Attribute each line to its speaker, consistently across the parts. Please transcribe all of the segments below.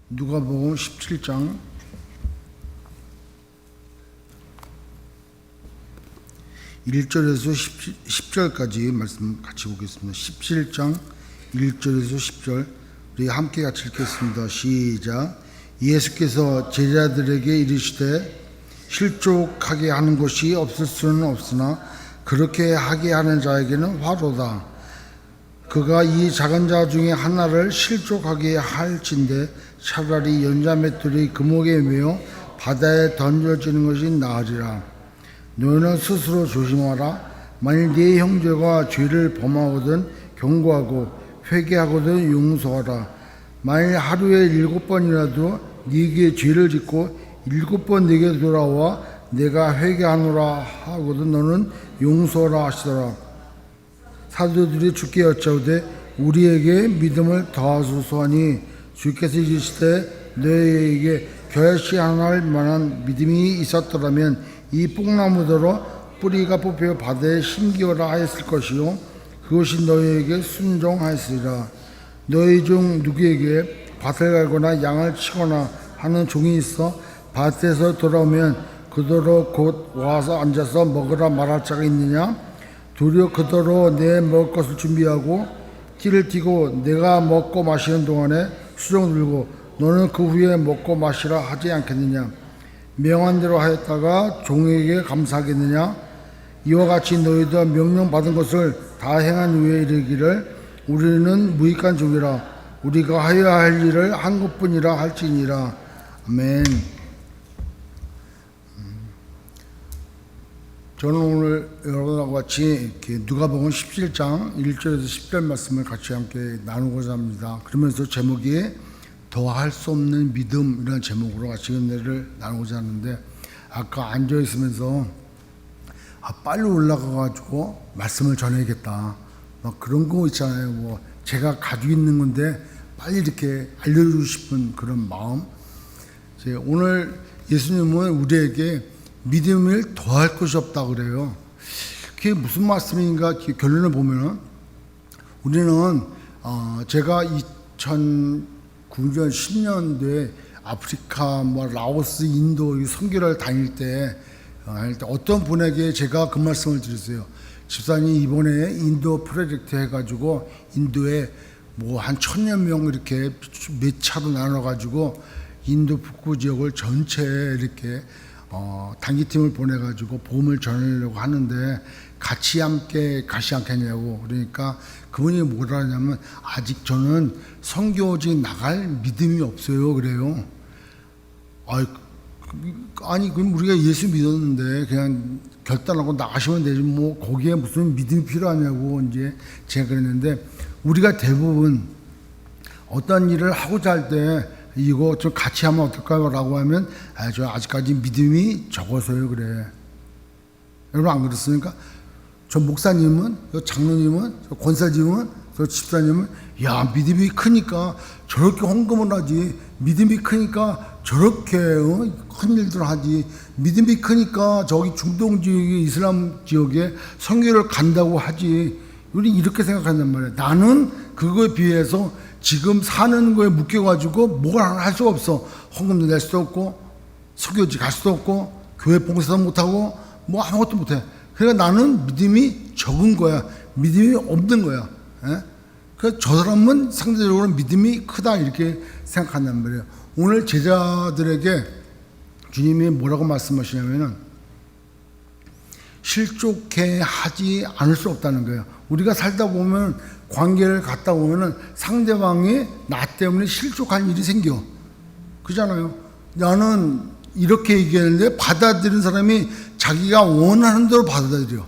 Speaker 1: 누가복음 17장 1절에서 10절까지 말씀 같이 보겠습니다. 17장 1절에서 10절 우리 함께 같이 읽겠습니다. 시작. 예수께서 제자들에게 이르시되 실족하게 하는 것이 없을 수는 없으나 그렇게 하게 하는 자에게는 화로다. 그가 이 작은 자 중에 하나를 실족하게 할진대 차라리 연자맷돌이 금옥에 매어 바다에 던져지는 것이 나으리라. 너희는 스스로 조심하라. 만일 네 형제가 죄를 범하거든 경고하고 회개하거든 용서하라. 만일 하루에 7번이라도 네게 죄를 짓고 7번 네게 돌아와 내가 회개하노라 하거든 너는 용서하라 하시더라. 사도들이 주께 여짜오되 우리에게 믿음을 더하소서 하니 주께서 이르시되 너희에게 결시할 만한 믿음이 있었더라면 이 뽕나무더러 뿌리가 뽑혀 바다에 심기어라 하였을 것이요 그것이 너희에게 순종하였으리라. 너희 중 누구에게 밭을 갈거나 양을 치거나 하는 종이 있어 밭에서 돌아오면 그더러 곧 와서 앉아서 먹으라 말할 자가 있느냐? 도리어 그더러 내 먹을 것을 준비하고 띠를 띠고 내가 먹고 마시는 동안에 수종 들고 너는 그 후에 먹고 마시라 하지 않겠느냐? 명한 대로 하였다가 종에게 감사하겠느냐? 이와 같이 너희도 명령받은 것을 다 행한 후에 이르기를 우리는 무익한 종이라 우리가 하여야 할 일을 한 것뿐이라 할지니라. 아멘. 저는 오늘 여러분과 같이 누가복음 17장 1절에서 10절 말씀을 같이 함께 나누고자 합니다. 그러면서 제목이 더할 수 없는 믿음이라는 제목으로 같이 은혜를 나누고자 하는데, 아까 앉아 있으면서 빨리 올라가가지고 말씀을 전해야겠다 막 그런 거 있잖아요. 뭐 제가 가지고 있는 건데 빨리 이렇게 알려주고 싶은 그런 마음. 오늘 예수님은 우리에게 믿음을 더할 것이 없다 그래요. 그게 무슨 말씀인가 결론을 보면은 우리는 제가 2009년 10년도에 아프리카 라오스 인도 선교를 다닐 때 어떤 분에게 제가 그 말씀을 드렸어요. 집사님 이번에 인도 프로젝트 해가지고 인도에 한 1000여 명 이렇게 몇 차로 나눠가지고 인도 북부 지역을 전체에 이렇게 단기팀을 보내가지고 복음을 전하려고 하는데 같이 함께 가시 않겠냐고. 그러니까 그분이 뭐라 하냐면 아직 저는 선교직 나갈 믿음이 없어요 그래요. 아니 그럼 우리가 예수 믿었는데 그냥 결단하고 나가시면 되지 뭐 거기에 무슨 믿음이 필요하냐고 이제 제가 그랬는데, 우리가 대부분 어떤 일을 하고자 할 때 이거 좀 같이 하면 어떨까요? 라고 하면 저 아직까지 믿음이 적어서요 그래. 여러분 안 그렇습니까? 저 목사님은, 저 장로님은, 저 권사님은, 저 집사님은 야 믿음이 크니까 저렇게 헌금을 하지, 믿음이 크니까 저렇게 큰 일들을 하지, 믿음이 크니까 저기 중동 지역의 이슬람 지역에 선교를 간다고 하지. 우리 이렇게 생각한단 말이에요. 나는 그거에 비해서 지금 사는 거에 묶여가지고 뭘 할 수가 없어. 헌금도 낼 수도 없고 설교지 갈 수도 없고 교회 봉사도 못하고 뭐 아무것도 못해. 그러니까 나는 믿음이 적은 거야. 믿음이 없는 거야. 그래서 저 사람은 상대적으로 믿음이 크다 이렇게 생각한단 말이에요. 오늘 제자들에게 주님이 뭐라고 말씀하시냐면은 실족해 하지 않을 수 없다는 거예요. 우리가 살다 보면 관계를 갖다 보면은 상대방이 나 때문에 실족한 일이 생겨. 그잖아요. 나는 이렇게 얘기하는데 받아들이는 사람이 자기가 원하는 대로 받아들여.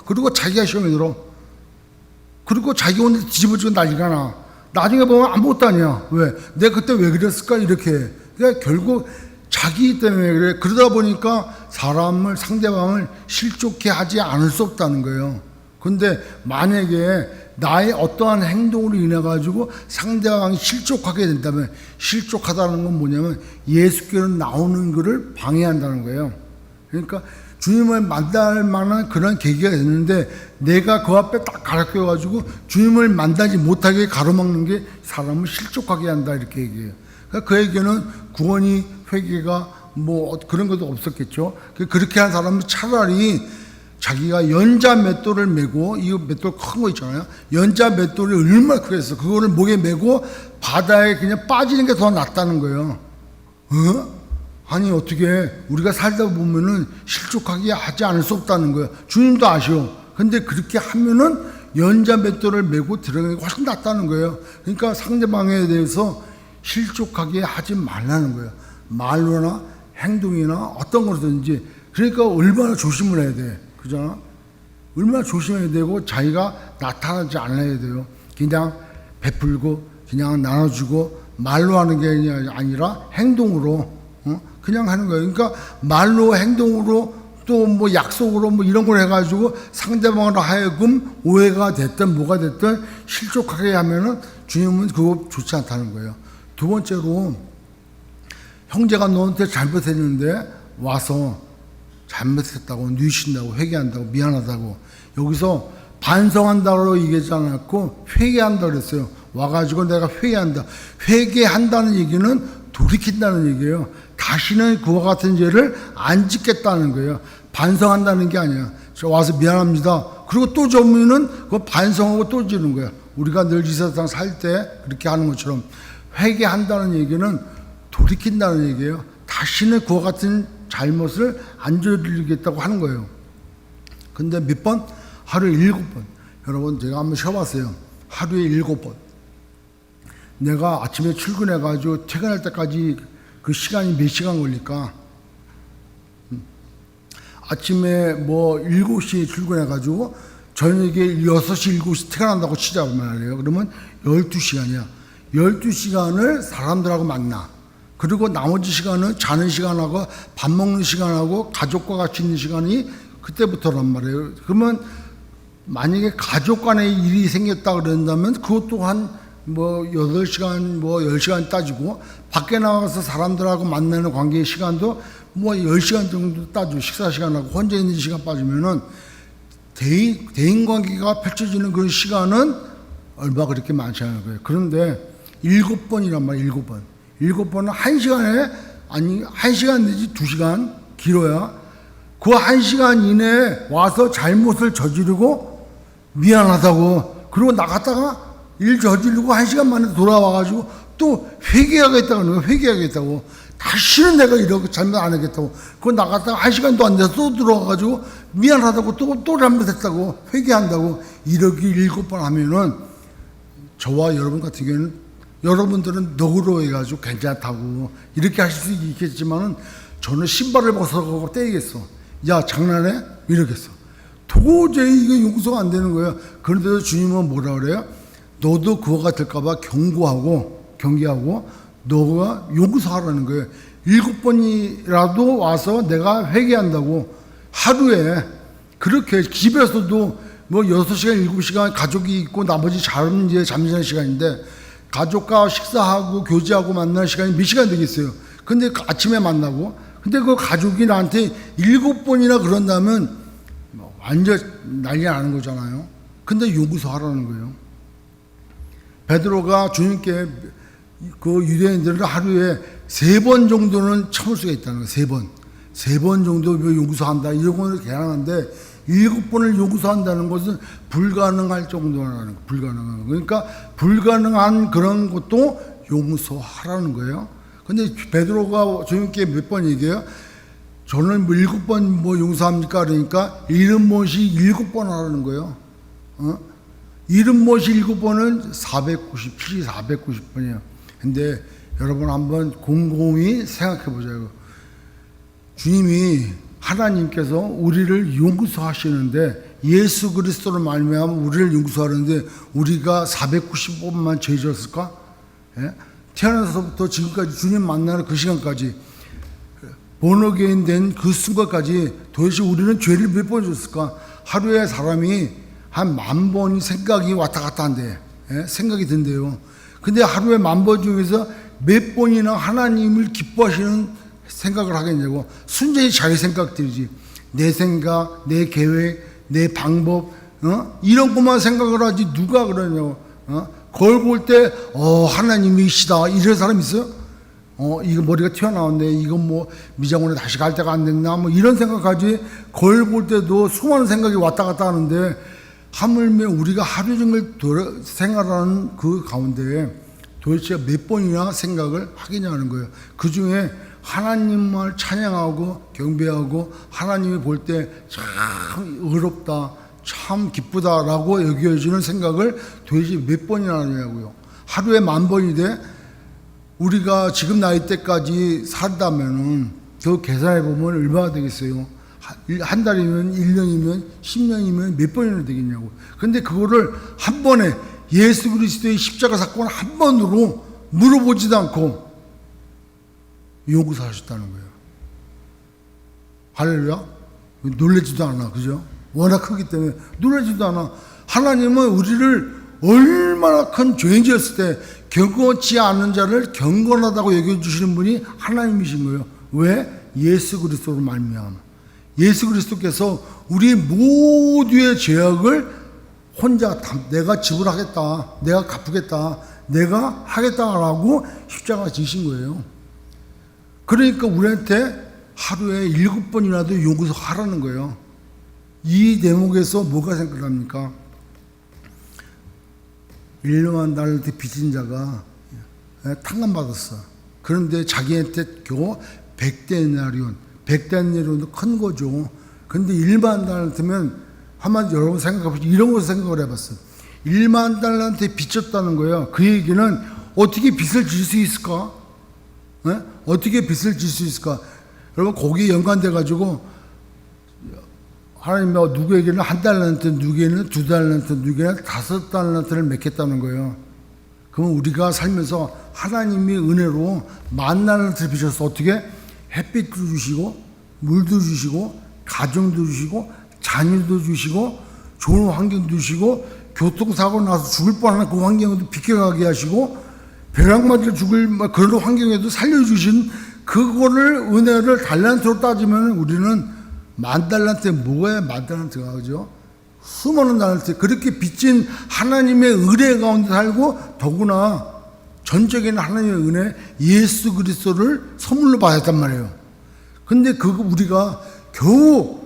Speaker 1: 그리고 자기가 시험에 들어. 그리고 자기 오늘 뒤집어지고 난리가 나. 나중에 보면 아무것도 아니야. 왜? 내가 그때 왜 그랬을까? 이렇게. 그러니까 결국 자기 때문에 그래. 그러다 보니까 사람을, 상대방을 실족해 하지 않을 수 없다는 거예요. 근데 만약에 나의 어떠한 행동으로 인해 가지고 상대방이 실족하게 된다면, 실족하다는 건 뭐냐면 예수께로 나오는 것을 방해한다는 거예요. 그러니까 주님을 만날 만한 그런 계기가 됐는데 내가 그 앞에 딱 가르쳐 가지고 주님을 만나지 못하게 가로막는 게 사람을 실족하게 한다 이렇게 얘기해요. 그러니까 그에게는 구원이 회개가 뭐 그런 것도 없었겠죠. 그렇게 한 사람은 차라리 자기가 연자 맷돌을 메고, 이거 맷돌 큰 거 있잖아요. 연자 맷돌이 얼마나 크겠어. 그거를 목에 메고 바다에 그냥 빠지는 게 더 낫다는 거예요. 아니 어떻게 우리가 살다 보면은 실족하게 하지 않을 수 없다는 거예요. 주님도 아셔. 근데 그렇게 하면은 연자 맷돌을 메고 들어가는 게 훨씬 낫다는 거예요. 그러니까 상대방에 대해서 실족하게 하지 말라는 거예요. 말로나 행동이나 어떤 것이든지. 그러니까 얼마나 조심을 해야 돼. 그잖아? 얼마나 조심해야 되고 자기가 나타나지 않아야 돼요. 그냥 베풀고 그냥 나눠주고 말로 하는 게 아니라 행동으로 그냥 하는 거예요. 그러니까 말로 행동으로 또 뭐 약속으로 뭐 이런 걸 해가지고 상대방으로 하여금 오해가 됐든 뭐가 됐든 실족하게 하면은 주님은 그거 좋지 않다는 거예요. 두 번째로 형제가 너한테 잘못했는데 와서 잘못했다고 뉘신다고 회개한다고 미안하다고 여기서 반성한다고 얘기하지 않았고 회개한다고 그랬어요. 와가지고 내가 회개한다. 회개한다는 얘기는 돌이킨다는 얘기예요. 다시는 그와 같은 죄를 안 짓겠다는 거예요. 반성한다는 게 아니야. 저 와서 미안합니다. 그리고 또 저으면은 그거 반성하고 또 지는 거야. 우리가 늘 이 세상 살 때 그렇게 하는 것처럼 회개한다는 얘기는 돌이킨다는 얘기예요. 다시는 그와 같은 잘못을 안 저지르겠다고 하는 거예요. 근데 몇 번? 하루에 7번. 여러분 제가 한번 쉬어봤어요. 하루에 7번. 내가 아침에 출근해가지고 퇴근할 때까지 그 시간이 몇 시간 걸릴까? 아침에 뭐 7시에 출근해가지고 저녁에 6시, 7시 퇴근한다고 치자고 말이에요. 그러면 12시간이야. 12시간을 사람들하고 만나. 그리고 나머지 시간은 자는 시간하고 밥 먹는 시간하고 가족과 같이 있는 시간이 그때부터란 말이에요. 그러면 만약에 가족 간에 일이 생겼다 그런다면 그것도 한 뭐 8시간 뭐 10시간 따지고 밖에 나가서 사람들하고 만나는 관계의 시간도 뭐 10시간 정도 따지고 식사 시간하고 혼자 있는 시간 빠지면은 대인 관계가 펼쳐지는 그 시간은 얼마 그렇게 많지 않은 거예요. 그런데 7번이란 말이에요. 7번. 7번은 1시간에 아니 1시간 내지 2시간 길어야 그 1시간 이내에 와서 잘못을 저지르고 미안하다고 그리고 나갔다가 일 저지르고 1시간 만에 돌아와가지고 또 회개하겠다고 하는 거예요. 회개하겠다고. 다시는 내가 이렇게 잘못 안 하겠다고. 그거 나갔다가 1시간도 안 돼서 또 들어와가지고 미안하다고 또 잘못했다고 회개한다고 이렇게 7번 하면은 저와 여러분 같은 경우는 여러분들은 너그러워 해가지고 괜찮다고 이렇게 하실 수 있겠지만은 저는 신발을 벗어가고 때리겠어. 야 장난해? 이러겠어. 도저히 이거 용서가 안 되는 거예요. 그런데도 주님은 뭐라 그래요? 너도 그와 같을까봐 경계하고 너가 용서하라는 거예요. 7번이라도 와서 내가 회개한다고 하루에 그렇게 집에서도 뭐 6시간 7시간 가족이 있고 나머지 자는 이제 잠자는 시간인데 가족과 식사하고 교제하고 만나는 시간이 몇 시간 되겠어요. 근데 아침에 만나고 근데 그 가족이 나한테 7번이나 그런다면 완전 난리 나는 거잖아요. 근데 용서하라는 거예요. 베드로가 주님께 그 유대인들을 하루에 3번 정도는 참을 수가 있다는 거예요. 3번 정도 용서한다 이런 거는 개량한데 7번을 용서한다는 것은 불가능할 정도라는 거예요. 불가능한 거. 그러니까 불가능한 그런 것도 용서하라는 거예요. 근데 베드로가 주님께 몇 번 얘기해요? 저는 뭐 7번 뭐 용서합니까? 그러니까 이름 못이 7번 하라는 거예요. 이름 못이 7번은 497이 490번이에요. 근데 여러분 한번 곰곰이 생각해 보자고. 주님이 하나님께서 우리를 용서하시는데 예수 그리스도로 말미암아 우리를 용서하는데 우리가 490번만 죄 지었을까? 예? 태어나서부터 지금까지 주님 만나는 그 시간까지 본어게인 된 그 순간까지 도대체 우리는 죄를 몇 번 졌을까? 하루에 사람이 한 10,000번이 생각이 왔다 갔다 한대. 예? 생각이 든대요. 근데 하루에 10,000번 중에서 몇 번이나 하나님을 기뻐하시는 생각을 하겠냐고. 순전히 자기 생각들이지. 내 생각, 내 계획, 내 방법, 이런 것만 생각을 하지 누가 그러냐고. 거울 볼 때, 하나님이시다. 이런 사람 있어요? 이거 머리가 튀어나왔네. 이건 뭐 미장원에 다시 갈 때가 안 됐나. 뭐 이런 생각까지 거울 볼 때도 수많은 생각이 왔다 갔다 하는데, 하물며 우리가 하루 종일 생활하는 그 가운데 도대체 몇 번이나 생각을 하겠냐는 거예요. 그 중에 하나님을 찬양하고 경배하고 하나님이 볼 때 참 의롭다, 참 기쁘다라고 여겨지는 생각을 도대체 몇 번이나 하냐고요. 하루에 10,000번이 돼. 우리가 지금 나이 때까지 살다면은 그 계산해 보면 얼마나 되겠어요? 한 달이면 1년이면 10년이면 몇 번이나 되겠냐고. 근데 그거를 한 번에 예수 그리스도의 십자가 사건을 한 번으로 물어보지도 않고 용서하셨다는 거예요. 할렐루야. 놀라지도 않아. 그죠? 워낙 크기 때문에 놀라지도 않아. 하나님은 우리를 얼마나 큰 죄인이었을 때 경건치 않은 자를 경건하다고 여겨주시는 분이 하나님이신 거예요. 왜? 예수 그리스도로 말미암아. 예수 그리스도께서 우리 모두의 죄악을 혼자 내가 지불하겠다, 내가 갚겠다, 내가 하겠다라고 십자가 지신 거예요. 그러니까 우리한테 하루에 7번이라도 용서하라는 거예요. 이 대목에서 뭐가 생각합니까? 1만 달란트 빚진 자가 탕감받았어. 그런데 자기한테 겨우 100데나리온, 100데나리온도 큰 거죠. 근데 1만 달란트면 한번 여러분 생각해보시죠. 이런 거 생각을 해봤어. 1만 달란트에 빚졌다는 거예요. 그 얘기는 어떻게 빚을 질 수 있을까? 어떻게 빚을 질 수 있을까? 여러분 거기에 연관돼가지고 하나님이 누구에게는 1달란트, 누구에게는 2달란트, 누구에게는 5달란트를 맺겠다는 거예요. 그러면 우리가 살면서 하나님이 은혜로 10,000달란트를 빚어서 어떻게 햇빛도 주시고 물도 주시고 가정도 주시고 자녀도 주시고 좋은 환경도 주시고 교통사고 나서 죽을 뻔한 그 환경에도 비켜가게 하시고 벼락 맞아 죽을 그런 환경에도 살려주신 그거를 은혜를 달란트로 따지면 우리는 10,000달란트에 뭐가 10,000달란트가 그죠? 수많은 달란트. 그렇게 빚진 하나님의 은혜 가운데 살고 더구나 전적인 하나님의 은혜 예수 그리스도를 선물로 받았단 말이에요. 근데 그거 우리가 겨우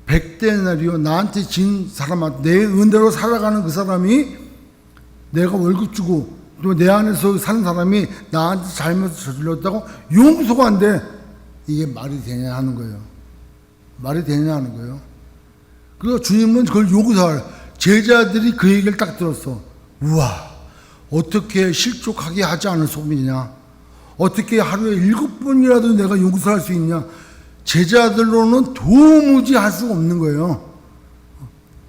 Speaker 1: 100데나리온 나한테 진 사람한테 내 은혜로 살아가는 그 사람이 내가 월급 주고 또 내 안에서 사는 사람이 나한테 잘못을 저질렀다고 용서가 안 돼. 이게 말이 되냐 하는 거예요. 말이 되냐 하는 거예요. 그래서 주님은 그걸 용서할 제자들이 그 얘기를 딱 들었어. 우와, 어떻게 실족하게 하지 않을 소문이냐? 어떻게 하루에 7번이라도 내가 용서할 수 있냐? 제자들로는 도무지 할 수가 없는 거예요.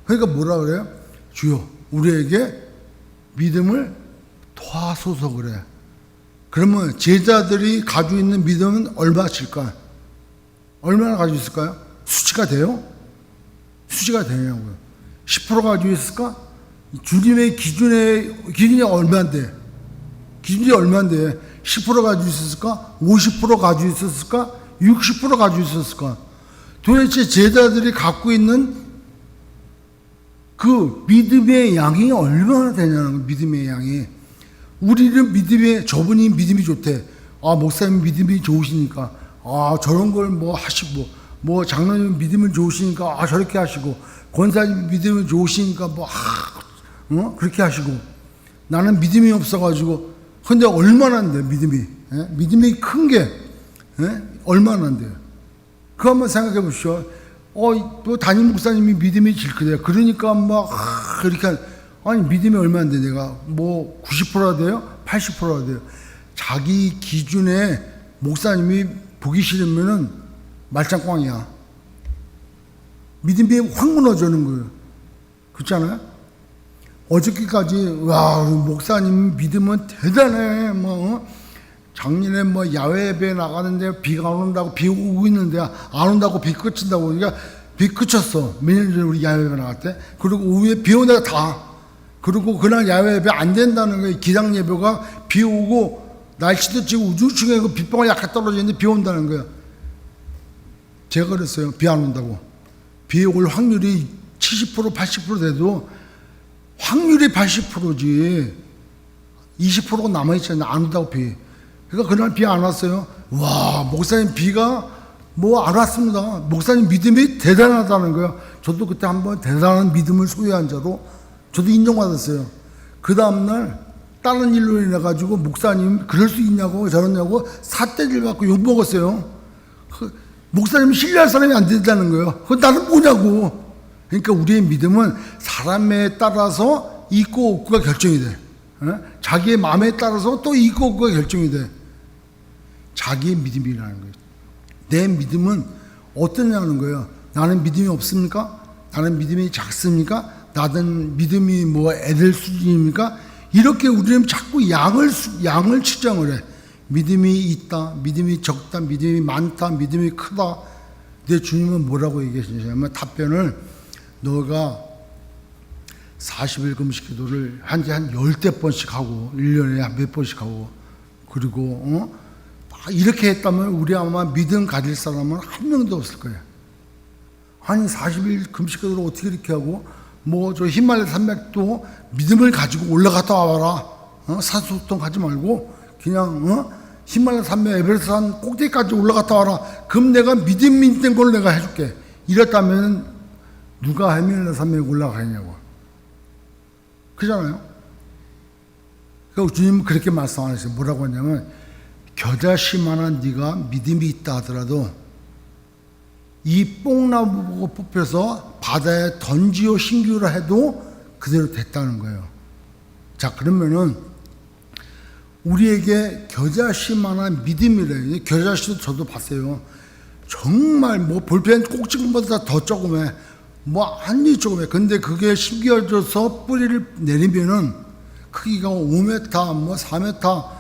Speaker 1: 그러니까 뭐라 그래요? 주여, 우리에게 믿음을 더하소서 그래. 그러면 제자들이 가지고 있는 믿음은 얼마일까? 얼마나 가지고 있을까요? 수치가 돼요? 수치가 되냐고요. 10% 가지고 있을까? 주님의 기준이 얼마인데? 기준이 얼마인데? 10% 가지고 있었을까? 50% 가지고 있었을까? 60% 가지고 있었을까? 도대체 제자들이 갖고 있는 그 믿음의 양이 얼마나 되냐는 거예요. 믿음의 양이. 우리는 저분이 믿음이 좋대. 목사님 믿음이 좋으시니까. 저런 걸 뭐 하시고, 장로님 믿음을 좋으시니까, 저렇게 하시고, 권사님 믿음이 좋으시니까, 그렇게 하시고. 나는 믿음이 없어가지고, 근데 얼마나 안 돼, 믿음이. 믿음이 큰 게, 얼마나 안 돼요. 그거 한번 생각해 보시죠. 또 담임 목사님이 믿음이 질크대요. 그러니까 그렇게, 아니, 믿음이 얼마 안 돼, 내가. 90%가 돼요? 80%가 돼요. 자기 기준에 목사님이 보기 싫으면은 말짱꽝이야. 믿음이 확 무너지는 거예요. 그렇지 않아요? 어저께까지, 목사님 믿음은 대단해. 작년에 야외 예배 나가는데 비가 안 온다고 비 오고 있는데 안 온다고 비 그친다고. 그러니까 비 그쳤어. 몇 년 전에 우리 야외 예배 나갈 때. 그리고 오후에 비 오는 데가 다. 그리고 그날 야외 예배 안 된다는 거예요. 기상 예배가 비 오고 날씨도 지금 우중충해 빗방울 약간 떨어지는데 비 온다는 거예요. 제가 그랬어요. 비 안 온다고. 비 올 확률이 70% 80% 돼도 확률이 80%지 20%가 남아있잖아요. 안 온다고 비. 그러니까 그날 비 안 왔어요. 와, 목사님 비가 뭐 안 왔습니다. 목사님 믿음이 대단하다는 거예요. 저도 그때 한번 대단한 믿음을 소유한 자로 저도 인정받았어요. 그 다음날 다른 일로 인해 가지고 목사님 그럴 수 있냐고 저러냐고 삿대질 받고 욕 먹었어요. 목사님 신뢰할 사람이 안 된다는 거예요. 그건 나는 뭐냐고. 그러니까 우리의 믿음은 사람에 따라서 있고 없고가 결정이 돼. 자기의 마음에 따라서 또 있고 없고가 결정이 돼. 자기의 믿음이라는 거예요. 내 믿음은 어떠냐는 거예요. 나는 믿음이 없습니까? 나는 믿음이 작습니까? 나는 믿음이 뭐 애들 수준입니까? 이렇게 우리는 자꾸 양을 측정을 해. 믿음이 있다, 믿음이 적다, 믿음이 많다, 믿음이 크다. 내 주님은 뭐라고 얘기하시냐면 답변을 너가 40일 금식 기도를 한 10대 번씩 하고 1년에 몇 번씩 하고 그리고 이렇게 했다면 우리 아마 믿음 가질 사람은 한 명도 없을 거예요. 아니 40일 금식 기도를 어떻게 이렇게 하고 뭐 저 히말라야 산맥도 믿음을 가지고 올라갔다 와봐라. 산소통 가지 말고 그냥 히말라야 산맥 에베레스트 산 꼭대기까지 올라갔다 와라. 그럼 내가 믿음 있는 걸 내가 해줄게. 이랬다면 누가 히말라야 산맥에 올라가냐고. 그잖아요. 그러니까 주님은 그렇게 말씀하셨어요. 뭐라고 하냐면 겨자씨만한 네가 믿음이 있다 하더라도 이 뽕나무 보고 뽑혀서 바다에 던지어 신기라 해도 그대로 됐다는 거예요. 자, 그러면은 우리에게 겨자씨만한 믿음이래요. 겨자씨도 저도 봤어요. 정말 뭐 볼펜 꼭지금보다 더 조그매, 뭐 한 입 조그매. 근데 그게 심겨져서 뿌리를 내리면은 크기가 5m, 뭐 4m,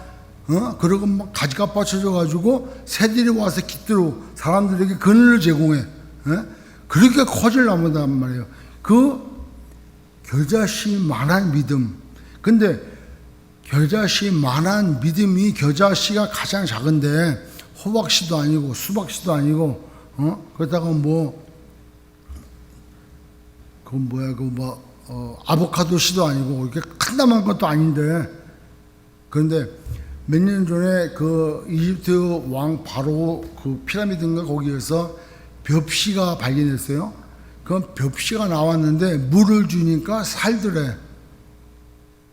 Speaker 1: 그리고 막 가지가 뻗쳐져가지고 새들이 와서 깃들어 사람들에게 그늘을 제공해. 그렇게 커질 나무단 말이에요. 그 겨자씨만한 믿음. 근데 겨자씨만한 믿음이 겨자씨가 가장 작은데 호박씨도 아니고 수박씨도 아니고 그러다가 뭐 그건 뭐야 아보카도씨도 아니고 이렇게 큰다만 것도 아닌데 그런데 몇 년 전에 그 이집트 왕 바로 그 피라미드인가 거기에서 벽시가 발견됐어요. 그 벽시가 나왔는데 물을 주니까 살더래.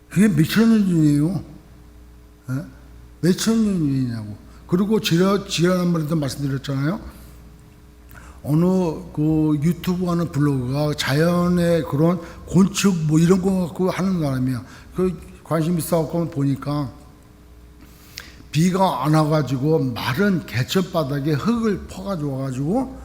Speaker 1: 그게 몇천 년 전이에요. 몇천 년 전이냐고. 그리고 지난 번에도 말씀드렸잖아요. 어느 그 유튜브 하는 블로그가 자연의 그런 건축 뭐 이런 거 갖고 하는 사람이야. 그 관심 있어갖고 보니까 비가 안 와가지고 마른 개천바닥에 흙을 퍼가지고 와가지고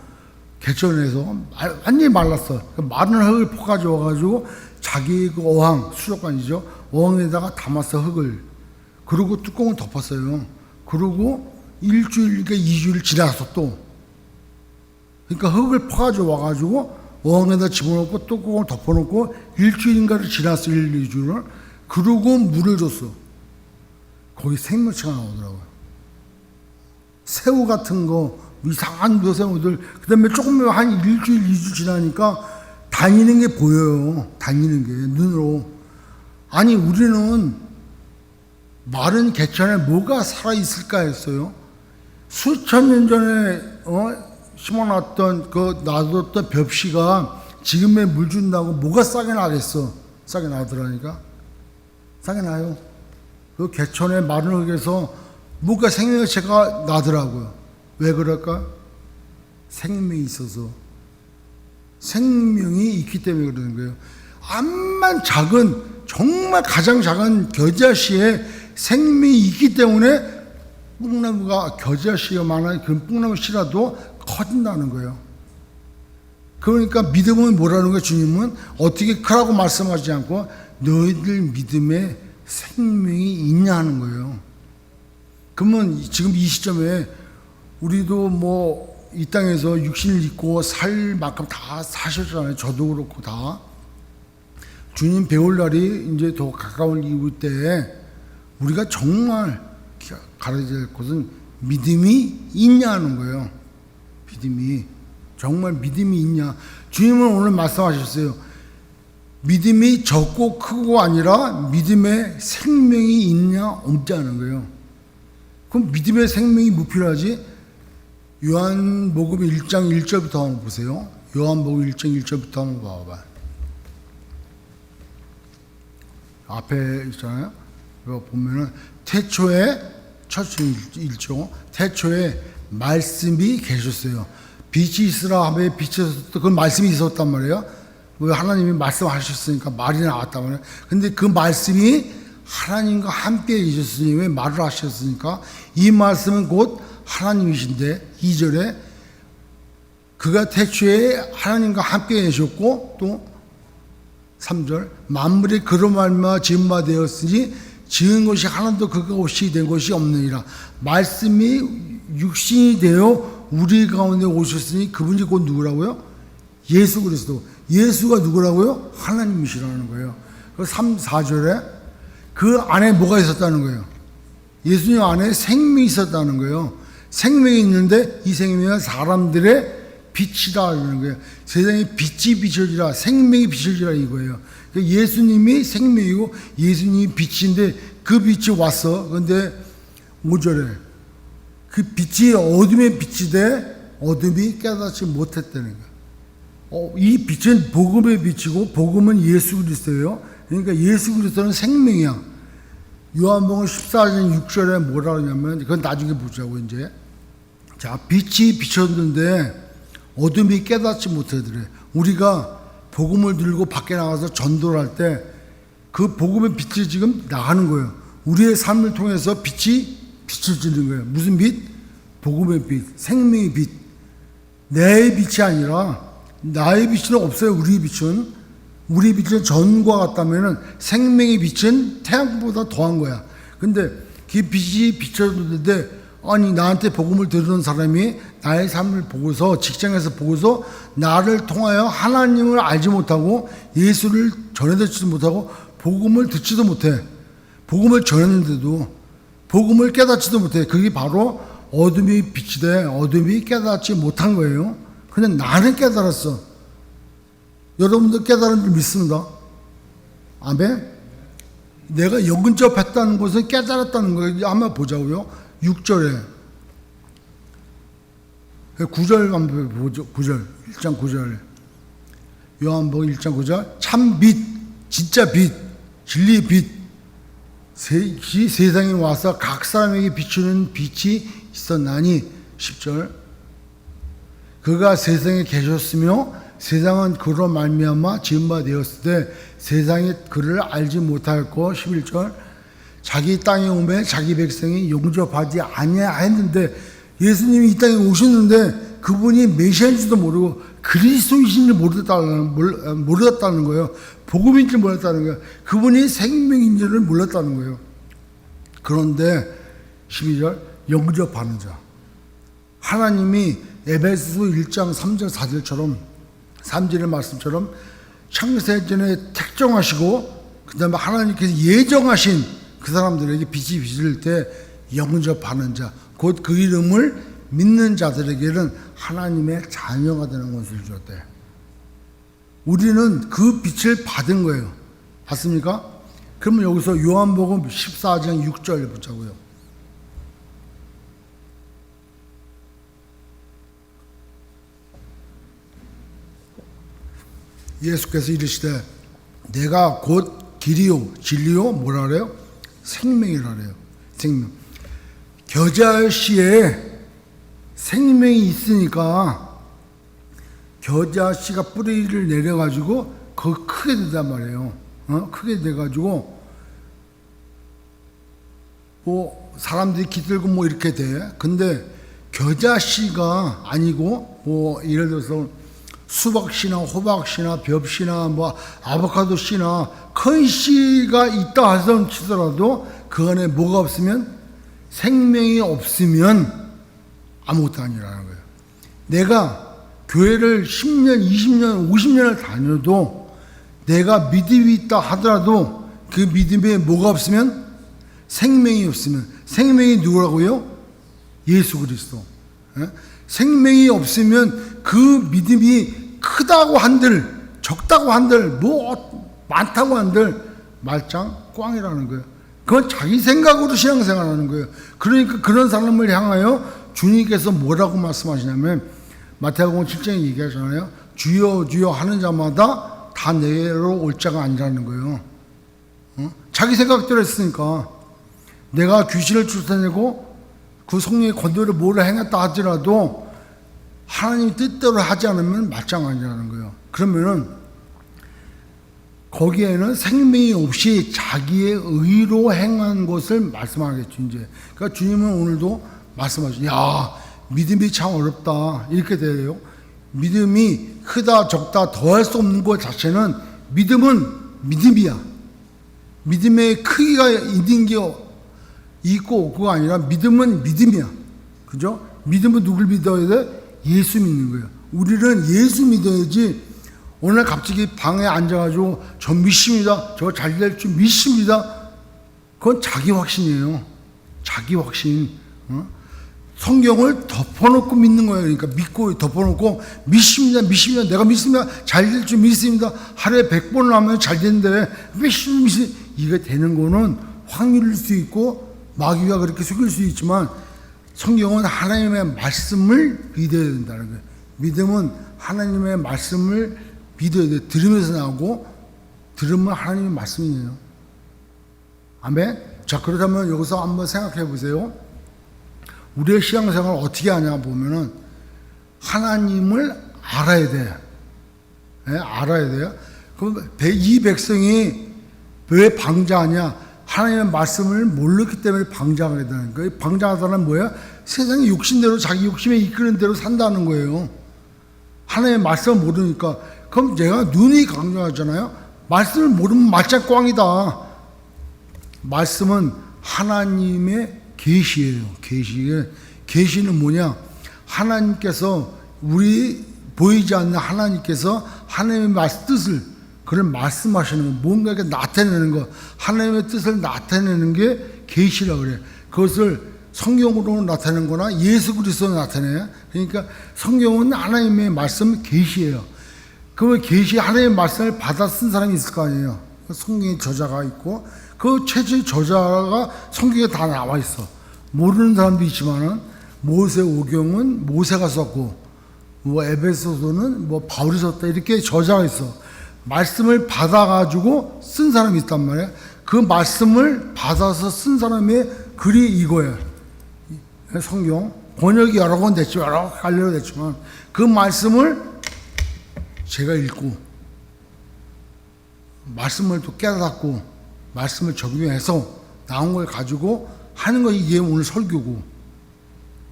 Speaker 1: 개천에서 완전히 말랐어. 마른 흙을 퍼가지고 와가지고 자기 그 어항, 수족관이죠. 어항에다가 담았어, 흙을. 그리고 뚜껑을 덮었어요. 그리고 일주일, 그러니까 2주일 지나서 또. 그러니까 흙을 퍼가지고 와가지고 어항에다 집어넣고 뚜껑을 덮어놓고 일주일인가를 지났어, 1, 2주를. 그리고 물을 줬어. 거기 생명체가 나오더라고요. 새우 같은 거, 이상한 새우들, 그 다음에 조금 한 일주일, 2주 지나니까 다니는 게 보여요. 다니는 게, 눈으로. 아니, 우리는 마른 개천에 뭐가 살아있을까 했어요. 수천 년 전에, 심어놨던, 놔뒀던 벽시가 지금에 물 준다고 뭐가 싸게 나겠어. 싸게 나더라니까. 싸게 나요. 그 개천의 마른 흙에서 뭔가 생명체가 나더라고요. 왜 그럴까? 생명이 있어서. 생명이 있기 때문에 그러는 거예요. 암만 작은, 정말 가장 작은 겨자씨에 생명이 있기 때문에 뽕나무가 겨자씨만한 그런 뽕나무 씨라도 커진다는 거예요. 그러니까 믿음은 뭐라는 거예요? 주님은 어떻게 크라고 말씀하지 않고 너희들 믿음에 생명이 있냐 하는 거예요. 그러면 지금 이 시점에 우리도 뭐 이 땅에서 육신을 입고 살 만큼 다 사셨잖아요. 저도 그렇고 다. 주님 배울 날이 이제 더 가까운 이후 때에 우리가 정말 가르쳐야 될 것은 믿음이 있냐는 거예요. 믿음이. 정말 믿음이 있냐. 주님은 오늘 말씀하셨어요. 믿음이 적고 크고 아니라 믿음에 생명이 있냐 없냐는 거예요. 그럼 믿음의 생명이 뭐 필요하지? 요한복음 1장 1절부터 한번 보세요. 요한복음 1장 1절부터 한번 봐봐. 앞에 있잖아요. 이거 보면은 태초에 첫 1조 태초에 말씀이 계셨어요. 빛이 있으라 하며 빛이 있었다. 그 말씀이 있었단 말이에요. 왜 하나님이 말씀하셨으니까 말이 나왔단 말이에요. 근데 그 말씀이 하나님과 함께 계셨으니 왜 말을 하셨으니까 이 말씀은 곧 하나님이신데 2절에 그가 태초에 하나님과 함께 계셨고 또 3절 만물이 그로 말미암아 지은 바 되었으니 지은 것이 하나도 그가 없이 된 것이 없느니라. 말씀이 육신이 되어 우리 가운데 오셨으니 그분이 곧 누구라고요? 예수 그리스도. 예수가 누구라고요? 하나님이시라는 거예요. 3, 4절에 그 안에 뭐가 있었다는 거예요? 예수님 안에 생명이 있었다는 거예요. 생명이 있는데 이 생명은 사람들의 빛이다 이러는 거예요. 세상에 빛이 비춰지라 생명이 비춰지라 이거예요. 예수님이 생명이고 예수님이 빛인데 그 빛이 왔어. 그런데 5절에 그 빛이 어둠의 빛이 돼 어둠이 깨닫지 못했다는 거예요. 이 빛은 복음의 빛이고 복음은 예수 그리스도예요. 그러니까 예수 그리스도는 생명이야. 요한복음 14장 6절에 뭐라 그러냐면 그건 나중에 보자고 이제. 자, 빛이 비쳤는데 어둠이 깨닫지 못하더래. 우리가 복음을 들고 밖에 나가서 전도를 할 때 그 복음의 빛이 지금 나가는 거예요. 우리의 삶을 통해서 빛이 비춰지는 거예요. 무슨 빛? 복음의 빛, 생명의 빛. 내 빛이 아니라 나의 빛은 없어요. 우리 빛은. 우리 빛은 전과 같다면 생명의 빛은 태양보다 더한 거야. 근데 그 빛이 비춰졌는데 아니 나한테 복음을 들은 사람이 나의 삶을 보고서 직장에서 보고서 나를 통하여 하나님을 알지 못하고 예수를 전해듣지도 못하고 복음을 듣지도 못해. 복음을 전했는데도 복음을 깨닫지도 못해. 그게 바로 어둠이 빛이 돼 어둠이 깨닫지 못한 거예요. 그냥 나는 깨달았어. 여러분들 깨달은 줄 믿습니다. 아멘. 내가 영접했다는 것을 깨달았다는 거예요. 한번 보자고요. 6절에 9절 한번 보죠. 9절 1장 9절 요한복음 1장 9절 참 빛 진짜 빛 진리의 빛 세상에 와서 각 사람에게 비추는 빛이 있었나니 10절 그가 세상에 계셨으며 세상은 그로 말미암아 지은 바 되었을 때 세상이 그를 알지 못하였고 11절 자기 땅에 오매 자기 백성이 용접하지 아니하였는데 예수님이 이 땅에 오셨는데 그분이 메시아인지도 모르고 그리스도이신지 몰랐다는 거예요. 복음인지 몰랐다는 거예요. 그분이 생명인지를 몰랐다는 거예요. 그런데 12절 영접하는 자 하나님이 에베소서 1장 3절 4절처럼 3절의 말씀처럼 창세전에 택정하시고 그 다음에 하나님께서 예정하신 그 사람들에게 빛이 비칠 때 영접하는 자, 곧 그 이름을 믿는 자들에게는 하나님의 자녀가 되는 것을 주었대. 우리는 그 빛을 받은 거예요. 봤습니까? 그러면 여기서 요한복음 14장 6절 보자고요. 예수께서 이르시되 내가 곧 길이요 진리요 뭐라 그래요? 생명이라 그래요. 생명. 겨자씨에 생명이 있으니까 겨자씨가 뿌리를 내려가지고 거기 크게 된단 말이에요. 크게 돼가지고 뭐 사람들이 기들고 뭐 이렇게 돼. 근데 겨자씨가 아니고 뭐 예를 들어서 수박씨나 호박씨나 벽씨나 뭐 아보카도씨나 큰 씨가 있다 하선 치더라도 그 안에 뭐가 없으면 생명이 없으면 아무것도 아니라는 거예요. 내가 교회를 10년, 20년, 50년을 다녀도 내가 믿음이 있다 하더라도 그 믿음에 뭐가 없으면 생명이 없으면 생명이 누구라고요? 예수 그리스도. 생명이 없으면 그 믿음이 크다고 한들 적다고 한들 뭐 많다고 한들 말짱 꽝이라는 거예요. 그건 자기 생각으로 신앙생활하는 거예요. 그러니까 그런 사람을 향하여 주님께서 뭐라고 말씀하시냐면 마태복음 7장에 얘기하잖아요. 주여 주여 하는 자마다 다 내게로 올 자가 아니라는 거예요. 자기 생각대로 했으니까. 내가 귀신을 쫓아내고 그 성령의 권도를 뭐를 행했다 하더라도 하나님 뜻대로 하지 않으면 마찬가지라는 거예요. 그러면은 거기에는 생명이 없이 자기의 의로 행한 것을 말씀하겠죠. 이제 그러니까 주님은 오늘도 말씀하시죠. 야, 믿음이 참 어렵다 이렇게 돼요. 믿음이 크다 적다 더할 수 없는 것 자체는 믿음은 믿음이야. 믿음의 크기가 있는 게 있고 그거 아니라 믿음은 믿음이야. 그죠? 믿음은 누굴 믿어야 돼? 예수 믿는 거예요. 우리는 예수 믿어야지. 오늘 갑자기 방에 앉아가지고 저 믿습니다. 저 잘 될 줄 믿습니다. 그건 자기 확신이에요. 자기 확신. 성경을 덮어놓고 믿는 거예요. 그러니까 믿고 덮어놓고 믿습니다. 믿습니다. 내가 믿습니다. 잘 될 줄 믿습니다. 하루에 100번을 하면 잘 되는데 믿습니다. 이게 되는 거는 확률일 수 있고 마귀가 그렇게 속일 수 있지만 성경은 하나님의 말씀을 믿어야 된다는 거예요. 믿음은 하나님의 말씀을 믿어야 돼. 들으면서 나오고 들으면 하나님의 말씀이에요. 아멘. 자, 그렇다면 여기서 한번 생각해 보세요. 우리의 신앙생활을 어떻게 하냐 보면은 하나님을 알아야 돼. 네, 알아야 돼요. 그럼 이 백성이 왜 방자하냐? 하나님의 말씀을 모르기 때문에 방장을 했다는 거예요. 방장하다는 뭐예요? 세상의 욕심대로 자기 욕심에 이끄는 대로 산다는 거예요. 하나님의 말씀을 모르니까. 그럼 제가 눈이 강조하잖아요. 말씀을 모르면 말짱 꽝이다. 말씀은 하나님의 계시예요. 계시는 뭐냐? 하나님께서 우리 보이지 않는 하나님께서 하나님의 뜻을 그걸 말씀하시는 거, 뭔가 이렇게 나타내는 거, 하나님의 뜻을 나타내는 게 계시라고 그래요. 그것을 성경으로 나타내는 거나 예수 그리스도로 나타내요. 그러니까 성경은 하나님의 말씀 계시예요. 그 계시 하나님의 말씀을 받아 쓴 사람이 있을 거 아니에요. 성경의 저자가 있고 그 최초의 저자가 성경에 다 나와 있어. 모르는 사람도 있지만은 모세 오경은 모세가 썼고 뭐 에베소서는 뭐 바울이 썼다 이렇게 저자가 있어. 말씀을 받아가지고 쓴 사람이 있단 말이에요. 그 말씀을 받아서 쓴 사람의 글이 이거예요. 성경 번역이 여러 번 됐죠. 여러 갈래로 됐지만 그 말씀을 제가 읽고 말씀을 또 깨닫고 말씀을 적용해서 나온 걸 가지고 하는 것이 이게 오늘 설교고.